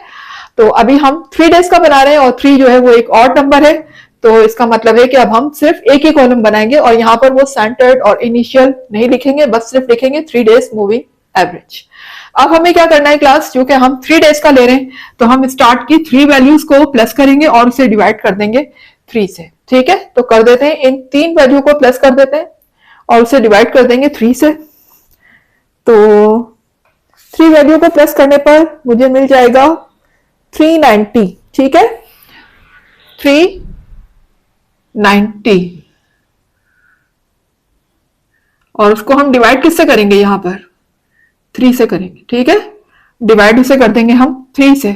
तो अभी हम 3 डेज का बना रहे हैं और 3 जो है वो एक ऑड नंबर है, तो इसका मतलब है कि अब हम सिर्फ एक ही कॉलम बनाएंगे और यहाँ पर वो सेंटर्ड और इनिशियल नहीं लिखेंगे, बस सिर्फ लिखेंगे 3 डेज मूविंग एवरेज। अब हमें क्या करना है क्लास, क्योंकि हम 3 डेज का ले रहे हैं तो हम स्टार्ट की 3 वैल्यूज को प्लस करेंगे और उसे डिवाइड कर देंगे 3 से। ठीक है, तो कर देते हैं, इन 3 वैल्यू को प्लस कर देते हैं और उसे डिवाइड कर देंगे 3 से। तो 3 वैल्यू को प्लस करने पर मुझे मिल जाएगा 390। ठीक है, 390 और उसको हम डिवाइड किससे करेंगे, यहां पर 3 से करेंगे। ठीक है, डिवाइड उसे कर देंगे हम 3 से।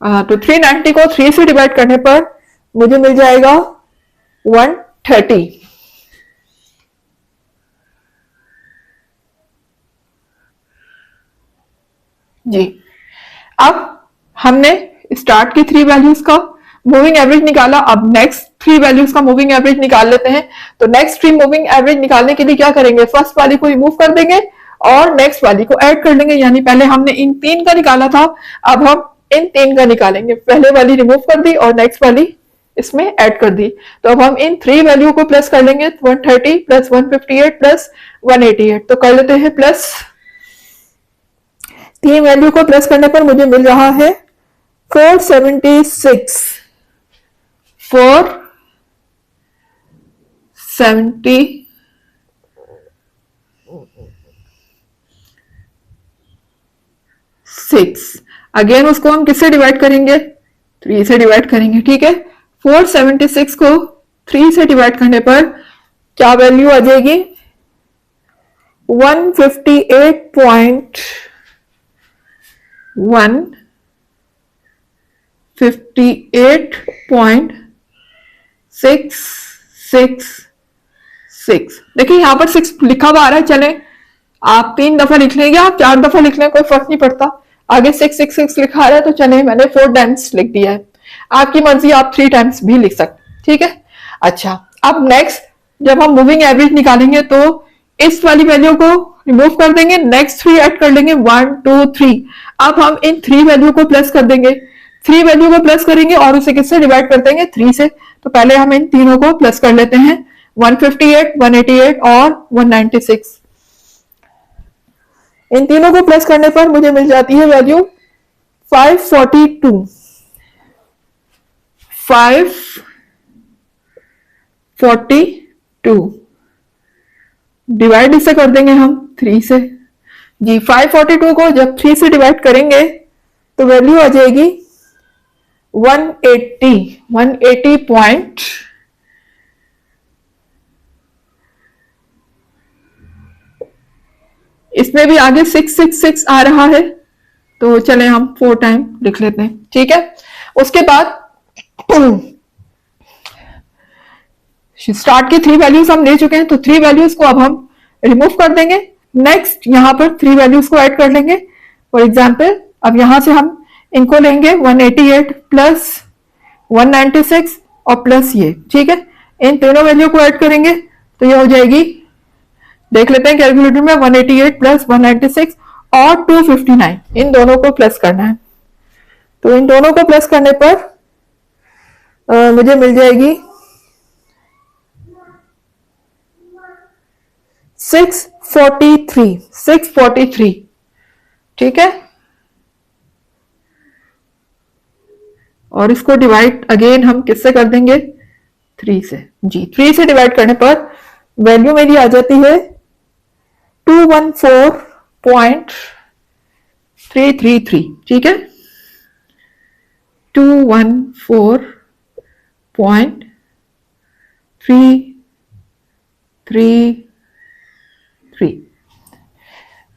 तो 390 को 3 से डिवाइड करने पर मुझे मिल जाएगा 130। जी, अब हमने स्टार्ट की 3 वैल्यूज का मूविंग एवरेज निकाला, अब नेक्स्ट 3 वैल्यूज का मूविंग एवरेज निकाल लेते हैं। तो नेक्स्ट 3 मूविंग एवरेज निकालने के लिए क्या करेंगे, फर्स्ट वाली को रिमूव कर देंगे और नेक्स्ट वाली को ऐड कर लेंगे। यानी पहले हमने इन 3 का निकाला था, अब हम इन 3 का निकालेंगे। पहले वाली रिमूव कर दी और नेक्स्ट वाली इसमें ऐड कर दी। तो अब हम इन 3 वैल्यू को प्लस कर लेंगे, 130 प्लस 158 प्लस 188। तो कर लेते हैं प्लस, 3 वैल्यू को प्लस करने पर मुझे मिल रहा है 476। 476 अगेन उसको हम किससे डिवाइड करेंगे, 3 से डिवाइड करेंगे। ठीक है, 476 को 3 से डिवाइड करने पर क्या वैल्यू आ जाएगी, 158.666। देखिए यहां पर 6 लिखा हुआ आ रहा है, चले आप 3 दफा लिख लें या आप 4 दफा लिख लें, कोई फर्क नहीं पड़ता। आगे 666 लिखा आ रहा है तो चले मैंने 4 टाइम्स लिख दिया है, आपकी मर्जी, आप 3 टाइम्स भी लिख सकते। ठीक है, अच्छा अब नेक्स्ट जब हम मूविंग एवरेज निकालेंगे तो इस वाली वैल्यू को रिमूव कर देंगे, नेक्स्ट 3 ऐड कर लेंगे, 1 2 3। अब हम इन 3 वैल्यू को प्लस कर देंगे, 3 वैल्यू को प्लस करेंगे और उसे किससे डिवाइड कर देंगे, 3 से। तो पहले हम इन तीनों को प्लस कर लेते हैं, 158 188 और 196। इन तीनों को प्लस करने पर मुझे मिल जाती है वैल्यू 542। 542 डिवाइड इससे कर देंगे हम 3 से। जी, 542 को जब 3 से डिवाइड करेंगे तो वैल्यू आ जाएगी 180 पॉइंट इसमें भी आगे 666 आ रहा है तो चले हम 4 टाइम लिख लेते हैं। ठीक है, उसके बाद स्टार्ट की 3 वैल्यूज हम ले चुके हैं तो 3 वैल्यूज को अब हम रिमूव कर देंगे, नेक्स्ट यहां पर 3 वैल्यूज को ऐड कर लेंगे। फॉर एग्जाम्पल अब यहां से हम इनको लेंगे 188 प्लस 196 और प्लस ये। ठीक है, इन तीनों वैल्यू को ऐड करेंगे तो ये हो जाएगी, देख लेते हैं कैलकुलेटर में, 188 प्लस 196 और 259, इन दोनों को प्लस करना है। तो इन दोनों को प्लस करने पर मुझे मिल जाएगी 643। ठीक है, और इसको डिवाइड अगेन हम किससे कर देंगे, 3 से। जी, 3 से डिवाइड करने पर वैल्यू मेरी आ जाती है 214.333। ठीक है, 214.333।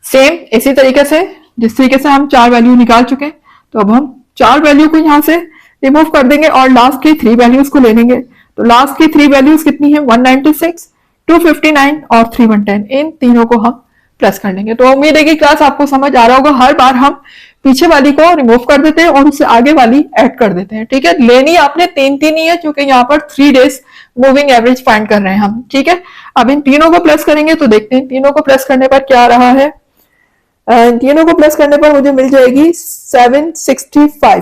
सेम इसी तरीके से जिस तरीके से हम 4 वैल्यू निकाल चुके हैं तो अब हम 4 वैल्यू को यहां से रिमूव कर देंगे और लास्ट की 3 वैल्यूज को ले लेंगे। तो लास्ट की 3 वैल्यूज कितनी है, 196 259 और 3110, इन तीनों को हम प्लस कर लेंगे। तो उम्मीद है कि क्लास आपको समझ आ रहा होगा। हर बार हम पीछे वाली को रिमूव कर देते हैं और उससे आगे वाली ऐड कर देते हैं। ठीक है, लेनी आपने 3 ही है क्योंकि यहाँ पर 3 डेज मूविंग एवरेज फाइंड कर रहे हैं हम। ठीक है, अब इन तीनों को प्लस करेंगे तो देखते हैं तीनों को प्लस करने पर क्या आ रहा है, तीनों को प्लस करने पर मुझे मिल जाएगी 765।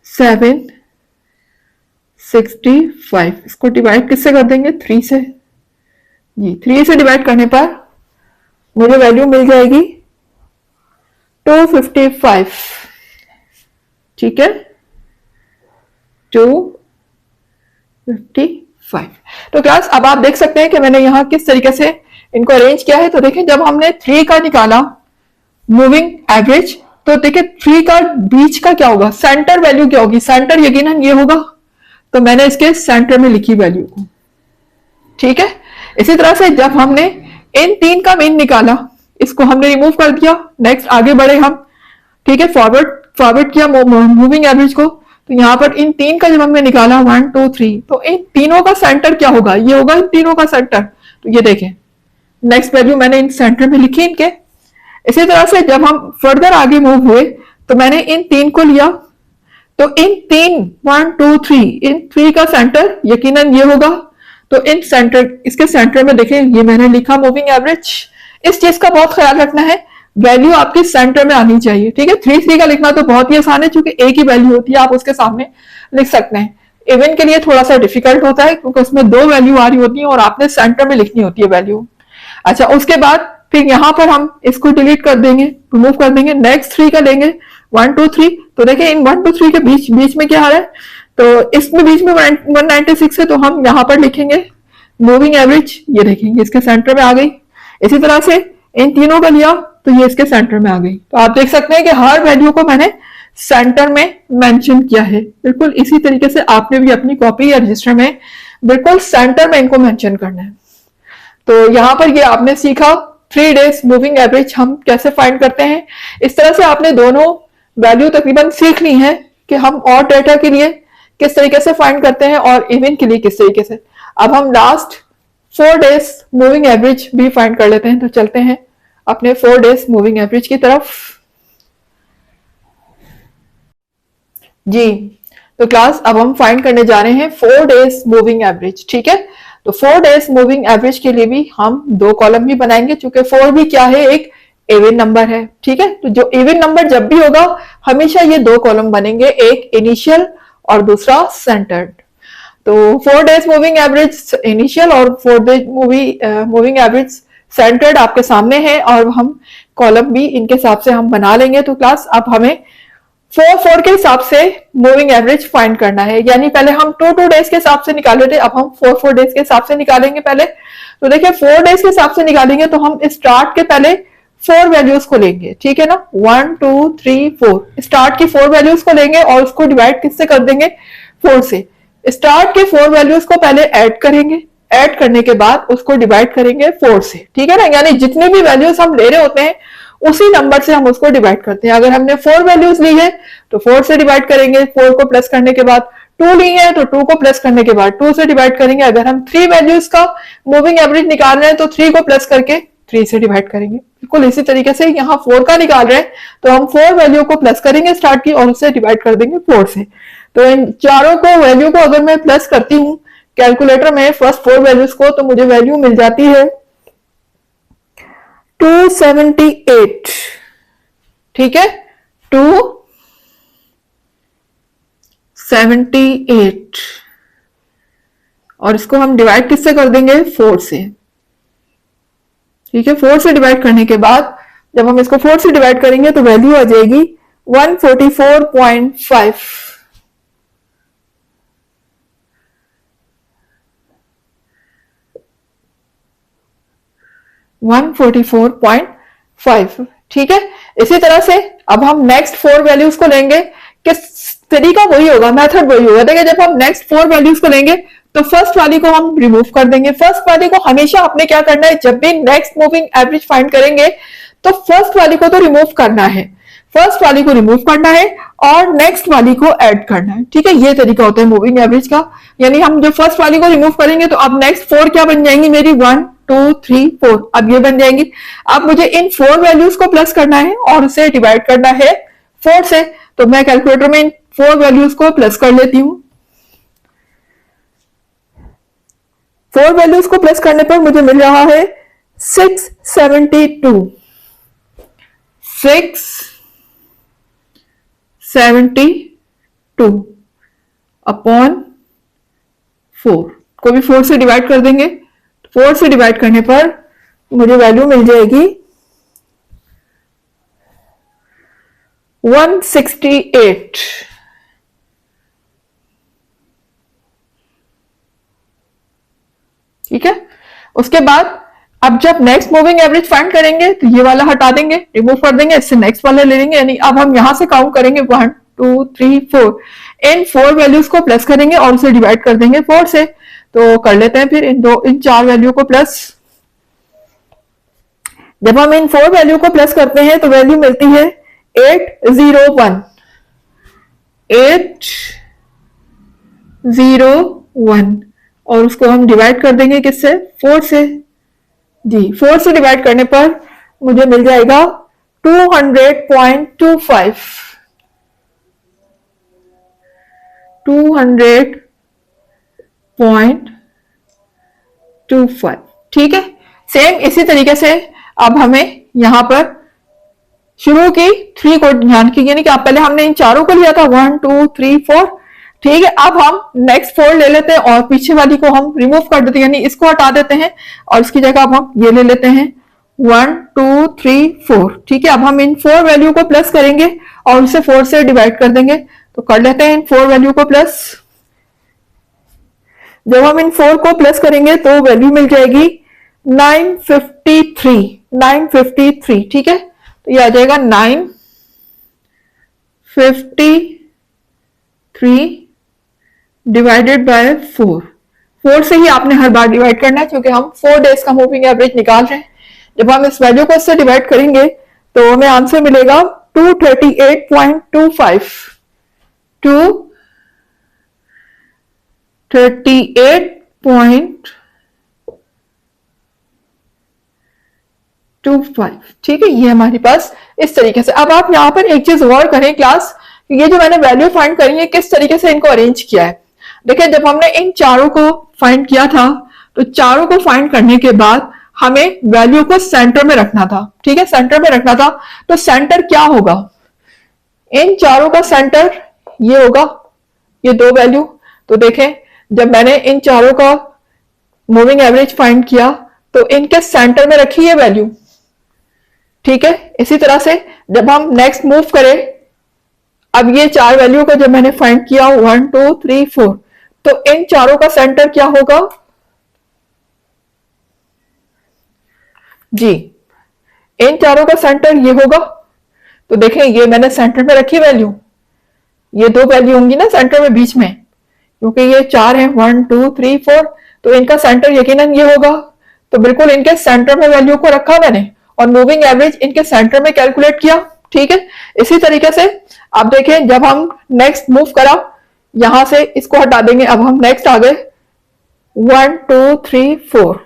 765 इसको डिवाइड किससे कर देंगे? 3 से। जी 3 से डिवाइड करने पर मुझे वैल्यू मिल जाएगी 255। ठीक है, 255। तो क्लास अब आप देख सकते हैं कि मैंने यहां किस तरीके से इनको अरेंज किया है। तो देखें, जब हमने 3 का निकाला मूविंग एवरेज, तो देखिए 3 का बीच का क्या होगा, सेंटर वैल्यू क्या होगी? सेंटर यकीनन ये होगा, तो मैंने इसके सेंटर में लिखी वैल्यू को। ठीक है, इसी तरह से जब हमने इन 3 का मीन निकाला, इसको हमने रिमूव कर दिया। नेक्स्ट आगे बढ़े हम, ठीक है, फॉरवर्ड किया मूविंग एवरेज को। तो यहाँ पर इन 3 का जब हमने निकाला 1 2 3, तो इन तीनों का सेंटर क्या होगा? ये होगा इन तीनों का सेंटर। तो ये देखें, नेक्स्ट वैल्यू मैंने इन सेंटर में लिखी इनके। इसी तरह से जब हम फर्दर आगे मूव हुए, तो मैंने इन 3 को लिया, तो इन 1 2 3, इन 3 का सेंटर यकीनन ये होगा। तो इन सेंटर, इसके सेंटर में देखें, ये मैंने लिखा मूविंग एवरेज। इस चीज का बहुत ख्याल रखना है, वैल्यू आपके सेंटर में आनी चाहिए। ठीक है, 3 3 का लिखना तो बहुत ही आसान है, क्योंकि एक ही वैल्यू होती है, आप उसके सामने लिख सकते हैं। इवन के लिए थोड़ा सा डिफिकल्ट होता है, क्योंकि उसमें 2 वैल्यू आ रही होती है और आपने सेंटर में लिखनी होती है वैल्यू। अच्छा, उसके बाद फिर यहां पर हम इसको डिलीट कर देंगे, रिमूव कर देंगे। नेक्स्ट 3 का लेंगे 1 2 3। तो देखिए इन 1 2 3 के बीच में क्या आ रहा है? तो इसमें बीच में 196 है, तो हम यहां पर लिखेंगे मूविंग एवरेज। ये देखेंगे इसके सेंटर में आ गई। इसी तरह से इन तीनों का लिया, तो ये इसके सेंटर में आ गई। तो आप देख सकते हैं कि हर वैल्यू को मैंने सेंटर में मेंशन किया है। बिल्कुल इसी तरीके से आपने भी अपनी कॉपी या रजिस्टर में बिल्कुल सेंटर में इनको मेंशन करना है। तो यहां पर ये आपने सीखा 3 डेज मूविंग एवरेज हम कैसे फाइंड करते हैं। इस तरह से आपने दोनों वैल्यू तकरीबन सीख ली है कि हम और डेटा के लिए किस तरीके से फाइंड करते हैं और इवन के लिए किस तरीके से। अब हम लास्ट 4 डेज मूविंग एवरेज भी फाइंड कर लेते हैं। तो चलते हैं अपने 4 डेज मूविंग एवरेज की तरफ। जी, तो क्लास अब हम फाइंड करने जा रहे हैं 4 डेज मूविंग एवरेज। ठीक है, तो 4 डेज मूविंग एवरेज के लिए भी हम 2 कॉलम भी बनाएंगे, क्योंकि 4 भी क्या है, एक इवन नंबर है। ठीक है, तो जो इवन नंबर जब भी होगा हमेशा ये 2 कॉलम बनेंगे, एक इनिशियल और दूसरा सेंटर्ड। तो 4 डेज मूविंग एवरेज इनिशियल और 4 डेज मूविंग एवरेज सेंटर्ड आपके सामने है, और हम कॉलम भी इनके हिसाब से हम बना लेंगे। तो क्लास अब हमें 4 के हिसाब से मूविंग एवरेज फाइंड करना है। यानी पहले हम 2 डेज के हिसाब से निकाल रहे थे, अब हम 4 डेज के हिसाब से निकालेंगे पहले। तो देखिए 4 डेज के हिसाब से निकालेंगे तो हम स्टार्ट के पहले 4 वैल्यूज को लेंगे। ठीक है ना, 1 2 3 4 स्टार्ट की 4 वैल्यूज को लेंगे और उसको डिवाइड किससे कर देंगे? 4 से। स्टार्ट के 4 वैल्यूज को पहले ऐड करेंगे, ऐड करने के बाद उसको डिवाइड करेंगे 4 से। ठीक है ना, यानी जितनी भी वैल्यूज हम ले रहे होते हैं उसी नंबर से हम उसको डिवाइड करते हैं। अगर हमने 4 वैल्यूज ली है तो 4 से डिवाइड करेंगे, 4 को प्लस करने के बाद 2 ली है तो 2 को प्लस करने के बाद 2 से डिवाइड करेंगे। अगर हम 3 वैल्यूज का मूविंग एवरेज निकाल रहे हैं तो 3 को प्लस करके 3 से डिवाइड करेंगे। बिल्कुल इसी तरीके से यहाँ 4 का निकाल रहे हैं तो हम 4 वैल्यू को प्लस करेंगे स्टार्ट की और उससे डिवाइड कर देंगे 4 से। तो इन चारों को वैल्यू को अगर मैं प्लस करती हूँ कैलकुलेटर में फर्स्ट 4 वैल्यूज को, तो मुझे वैल्यू मिल जाती है 278। ठीक है, 278 और इसको हम डिवाइड किससे कर देंगे? 4 से। ठीक है, 4 से डिवाइड करने के बाद जब हम इसको 4 से डिवाइड करेंगे तो वैल्यू आ जाएगी 144.5। 144.5। ठीक है, इसी तरह से अब हम नेक्स्ट 4 वैल्यूज को लेंगे। किस तरीका वही होगा, मेथड वही होगा। देखिए जब हम नेक्स्ट 4 वैल्यूज को लेंगे तो फर्स्ट वाली को हम रिमूव कर देंगे। फर्स्ट वाली को हमेशा आपने क्या करना है, जब भी नेक्स्ट मूविंग एवरेज फाइंड करेंगे तो फर्स्ट वाली को तो रिमूव करना है, फर्स्ट वाली को रिमूव करना है और नेक्स्ट वाली को ऐड करना है। ठीक है, ये तरीका होता है मूविंग एवरेज का। यानी हम जो फर्स्ट वाली को रिमूव करेंगे तो अब नेक्स्ट 4 क्या बन जाएंगी मेरी? 1 2 3 4, अब ये बन जाएंगी। अब मुझे इन 4 वैल्यूज को प्लस करना है और उसे डिवाइड करना है 4 से। तो मैं कैलकुलेटर में इन 4 वैल्यूज को प्लस कर लेती हूं। 4 वैल्यूज को प्लस करने पर मुझे मिल रहा है 672 672 अपॉन 4 को भी 4 से डिवाइड कर देंगे। 4 से डिवाइड करने पर मुझे वैल्यू मिल जाएगी 168। ठीक है, उसके बाद अब जब नेक्स्ट मूविंग एवरेज फाइंड करेंगे तो ये वाला हटा देंगे, रिमूव कर देंगे, इससे नेक्स्ट वाला ले लेंगे। यानी अब हम यहां से काउंट करेंगे 1 2 3 4, इन 4 वैल्यूज को प्लस करेंगे और उसे डिवाइड कर देंगे 4 से। तो कर लेते हैं फिर इन 4 वैल्यू को प्लस। जब हम इन 4 वैल्यू को प्लस करते हैं तो वैल्यू मिलती है 801 801 और उसको हम डिवाइड कर देंगे किससे? 4 से। जी, 4 से डिवाइड करने पर मुझे मिल जाएगा 200.25 200.25। ठीक है, सेम इसी तरीके से अब हमें यहां पर शुरू की 3 को ध्यान की, यानी कि आप पहले हमने इन चारों को लिया था 1 2 3 4। ठीक है, अब हम नेक्स्ट 4 ले लेते हैं और पीछे वाली को हम रिमूव कर देते हैं, यानी इसको हटा देते हैं और इसकी जगह अब हम ये ले लेते हैं 1 2 3 4। ठीक है, अब हम इन 4 वैल्यू को प्लस करेंगे और उसे 4 से डिवाइड कर देंगे। तो कर लेते हैं इन 4 वैल्यू को प्लस। जब हम इन 4 को प्लस करेंगे तो वैल्यू मिल जाएगी 953। ठीक है, तो ये आ जाएगा 953 डिवाइडेड बाय 4। 4 से ही आपने हर बार डिवाइड करना है क्योंकि हम 4 डेज का मूविंग एवरेज निकाल रहे हैं। जब हम इस वैल्यू को इससे डिवाइड करेंगे तो हमें आंसर मिलेगा 238.25 238.25। ठीक है, ये हमारे पास इस तरीके से। अब आप यहां पर एक चीज और करें क्लास, ये जो मैंने वैल्यू फाइंड करी है किस तरीके से इनको अरेंज किया है। देखिए, जब हमने इन चारों को फाइंड किया था तो चारों को फाइंड करने के बाद हमें वैल्यू को सेंटर में रखना था। ठीक है, सेंटर में रखना था। तो सेंटर क्या होगा? इन चारों का सेंटर ये होगा, ये 2 वैल्यू। तो देखें, जब मैंने इन चारों का मूविंग एवरेज फाइंड किया तो इनके सेंटर में रखी ये वैल्यू। ठीक है, इसी तरह से जब हम नेक्स्ट मूव करें, अब ये 4 वैल्यू को जब मैंने फाइंड किया 1 2 3 4, तो इन चारों का सेंटर क्या होगा? जी, इन चारों का सेंटर ये होगा। तो देखें, ये मैंने सेंटर में रखी वैल्यू, ये 2 वैल्यू होंगी ना सेंटर में बीच में, क्योंकि ये 4 है 1 2 3 4, तो इनका सेंटर यकीनन ये होगा। तो बिल्कुल इनके सेंटर में वैल्यू को रखा मैंने और मूविंग एवरेज इनके सेंटर में कैलकुलेट किया। ठीक है, इसी तरीके से आप देखें, जब हम नेक्स्ट मूव करा, यहां से इसको हटा देंगे, अब हम नेक्स्ट आ गए 1 2 3 4।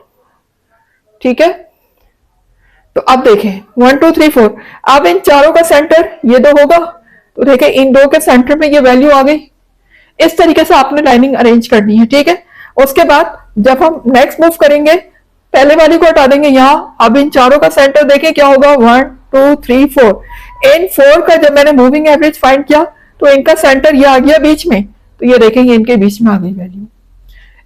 ठीक है, तो अब देखें 1 2 3 4, अब इन चारों का सेंटर ये 2 होगा। तो देखें, इन 2 के सेंटर में ये वैल्यू आ गई। इस तरीके से आपने लाइनिंग अरेंज करनी है। ठीक है, उसके बाद जब हम नेक्स्ट मूव करेंगे, पहले वाली को हटा देंगे यहां। अब इन चारों का सेंटर देखें क्या होगा, 1 2 3 4। इन 4 का जब मैंने मूविंग एवरेज फाइंड किया तो इनका सेंटर ये आ गया बीच में। तो ये देखेंगे इनके बीच में आ गई वैल्यू।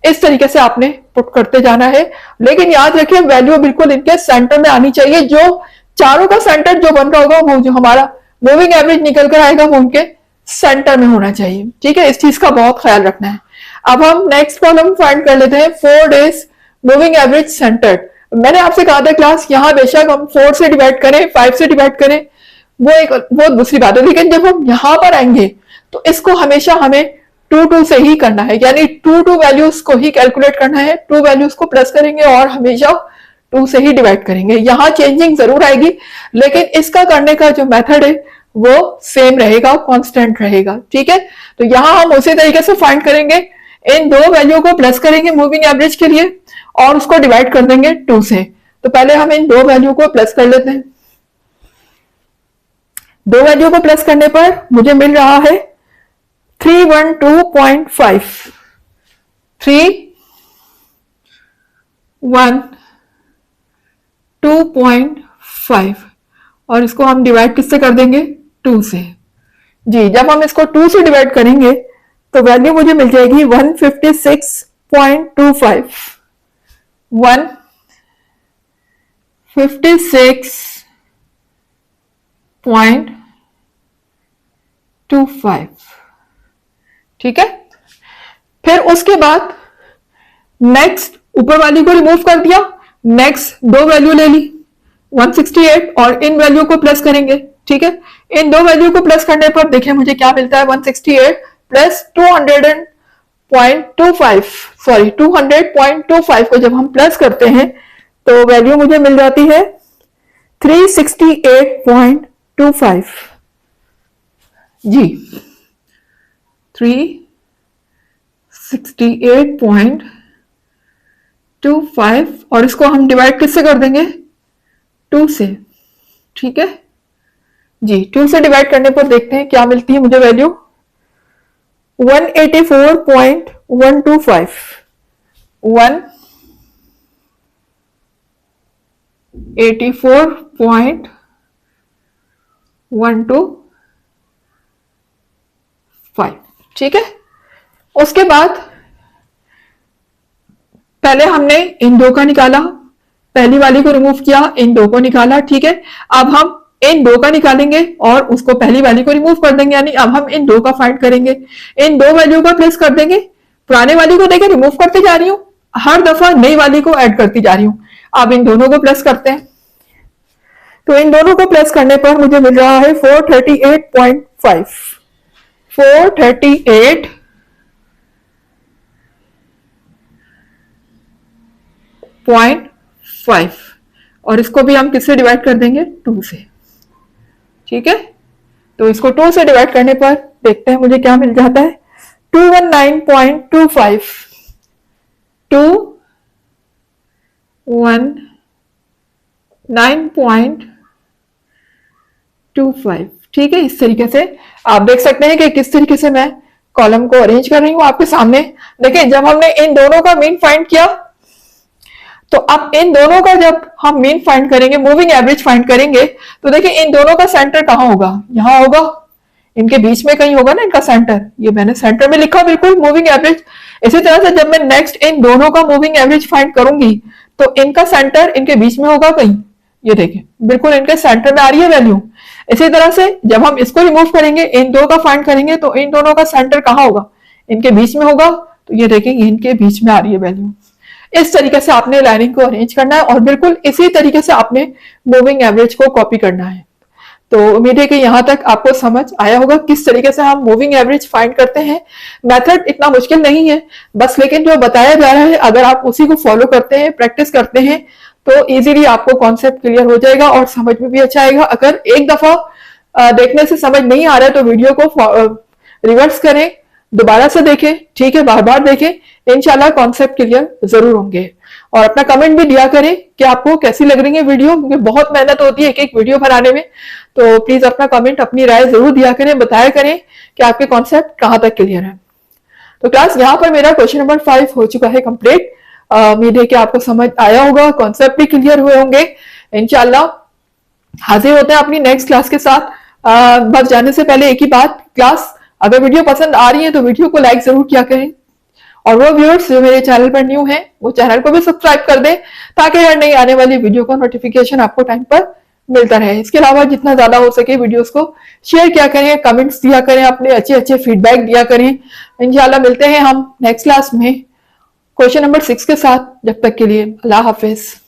इस तरीके से आपने पुट करते जाना है, लेकिन याद रखिए वैल्यू बिल्कुल इनके सेंटर में आनी चाहिए। जो चारों का सेंटर जो बन रहा होगा, वो जो हमारा मूविंग एवरेज निकल कर आएगा वो उनके सेंटर में होना चाहिए। ठीक है, इस चीज का बहुत ख्याल रखना है। अब हम नेक्स्ट प्रॉब्लम फाइंड कर लेते हैं, 4 डेज मूविंग एवरेज सेंटर्ड। मैंने आपसे कहा था क्लास, यहां बेशक हम 4 से डिवाइड करें 5 से डिवाइड करें, वो दूसरी बात है, लेकिन जब हम यहां पर आएंगे तो इसको हमेशा हमें 2 से ही करना है, यानी 2 वैल्यूज को ही कैलकुलेट करना है। 2 वैल्यूज को प्लस करेंगे और हमेशा 2 से ही डिवाइड करेंगे। यहां चेंजिंग जरूर आएगी, लेकिन इसका करने का जो मेथड है वो सेम रहेगा, कांस्टेंट रहेगा। ठीक है, तो यहां हम उसी तरीके से फाइंड करेंगे, इन 2 वैल्यू को प्लस करेंगे मूविंग एवरेज के लिए और उसको डिवाइड कर देंगे 2 से। तो पहले हम इन 2 वैल्यू को प्लस कर लेते हैं। 2 वैल्यू को प्लस करने पर मुझे मिल रहा है 312.5 312.5। 2.5 और इसको हम डिवाइड किससे कर देंगे? 2 से। जी, जब हम इसको 2 से डिवाइड करेंगे तो वैल्यू मुझे मिल जाएगी 156.25। 156.25, ठीक है। फिर उसके बाद नेक्स्ट ऊपर वाली को रिमूव कर दिया, नेक्स्ट दो वैल्यू ले ली 168 और इन वैल्यू को प्लस करेंगे, ठीक है। इन दो वैल्यू को प्लस करने पर देखिए मुझे क्या मिलता है, 168 प्लस 200.25 को जब हम प्लस करते हैं तो वैल्यू मुझे मिल जाती है 368.25। जी, 368.25 और इसको हम डिवाइड किससे कर देंगे? 2 से, ठीक है जी। 2 से डिवाइड करने पर देखते हैं क्या मिलती है मुझे वैल्यू, 184.125। 184.125, ठीक है। उसके बाद पहले हमने इन दो का निकाला, पहली वाली को रिमूव किया, इन दो को निकाला, ठीक है। अब हम इन दो का निकालेंगे और उसको पहली वाली को रिमूव कर देंगे, यानी अब हम इन दो का फाइंड करेंगे। इन दो वैल्यू का प्लस कर देंगे, पुराने वाली को देखिए रिमूव करते जा रही हूं, हर दफा नई वाली को ऐड करती जा रही हूं। अब इन दोनों को प्लस करते हैं, तो इन दोनों को प्लस करने पर मुझे मिल रहा है 438.5। 438.5 और इसको भी हम किससे डिवाइड कर देंगे? 2 से, ठीक है। तो इसको 2 से डिवाइड करने पर देखते हैं मुझे क्या मिल जाता है, 219.25। 219.25, ठीक है। इस तरीके से आप देख सकते हैं कि किस तरीके से मैं कॉलम को अरेंज कर रही हूं आपके सामने। देखिए जब हमने इन दोनों का मीन फाइंड किया तो अब इन दोनों का जब हम मीन फाइंड करेंगे, मूविंग एवरेज फाइंड करेंगे, तो देखिए इन दोनों का सेंटर कहां होगा? यहां होगा, इनके बीच में कहीं होगा ना इनका सेंटर। ये मैंने सेंटर में लिखा बिल्कुल मूविंग एवरेज। इसी तरह से जब मैं नेक्स्ट इन दोनों का मूविंग एवरेज फाइंड करूंगी तो इनका सेंटर इनके बीच में होगा कहीं, ये देखिए बिल्कुल इनके सेंटर में आ रही है वैल्यू। इसी तरह से जब हम इसको रिमूव करेंगे, इन दो का फाइंड करेंगे, तो इन दोनों का सेंटर कहां होगा? इनके बीच में होगा, तो ये देखेंगे इनके बीच में आ रही है वैल्यू। इस तरीके से आपने लाइनिंग को अरेंज करना है और बिल्कुल इसी तरीके से आपने मूविंग एवरेज को कॉपी करना है। तो उम्मीद है कि यहां तक आपको समझ आया होगा किस तरीके से हम मूविंग एवरेज फाइंड करते हैं। मेथड इतना मुश्किल नहीं है, बस लेकिन जो बताया जा रहा है अगर आप उसी को फॉलो करते हैं, प्रैक्टिस करते हैं, तो इजीली आपको कॉन्सेप्ट क्लियर हो जाएगा और समझ में भी अच्छा आएगा। अगर एक दफा देखने से समझ नहीं आ रहा है तो वीडियो को रिवर्स करें, दोबारा से देखें, ठीक है, बार बार देखें, इंशाल्लाह कॉन्सेप्ट क्लियर जरूर होंगे। और अपना कमेंट भी दिया करें कि आपको कैसी लग रही है वीडियो, क्योंकि बहुत मेहनत होती है एक एक वीडियो बनाने में। तो प्लीज अपना कमेंट, अपनी राय जरूर दिया करें, बताया करें कि आपके कॉन्सेप्ट कहां तक क्लियर है। तो क्लास यहाँ पर मेरा क्वेश्चन नंबर 5 हो चुका है कंप्लीट। उम्मीद है कि आपको समझ आया होगा, कॉन्सेप्ट भी क्लियर हुए होंगे। इंशाल्लाह हाजिर होते हैं अपनी नेक्स्ट क्लास के साथ। बस जाने से पहले एक ही बात, क्लास अगर वीडियो पसंद आ रही है तो वीडियो को लाइक जरूर किया करें, और वो व्यूअर्स जो मेरे चैनल पर न्यू हैं वो चैनल को भी सब्सक्राइब कर दें ताकि हर नई आने वाली वीडियो का नोटिफिकेशन आपको टाइम पर मिलता रहे। इसके अलावा जितना ज्यादा हो सके वीडियोस को शेयर किया करें, कमेंट्स दिया करें, अपने अच्छे अच्छे फीडबैक दिया करें। इंशाल्लाह मिलते हैं हम नेक्स्ट क्लास में क्वेश्चन नंबर 6 के साथ। जब तक के लिए अल्लाह हाफिज।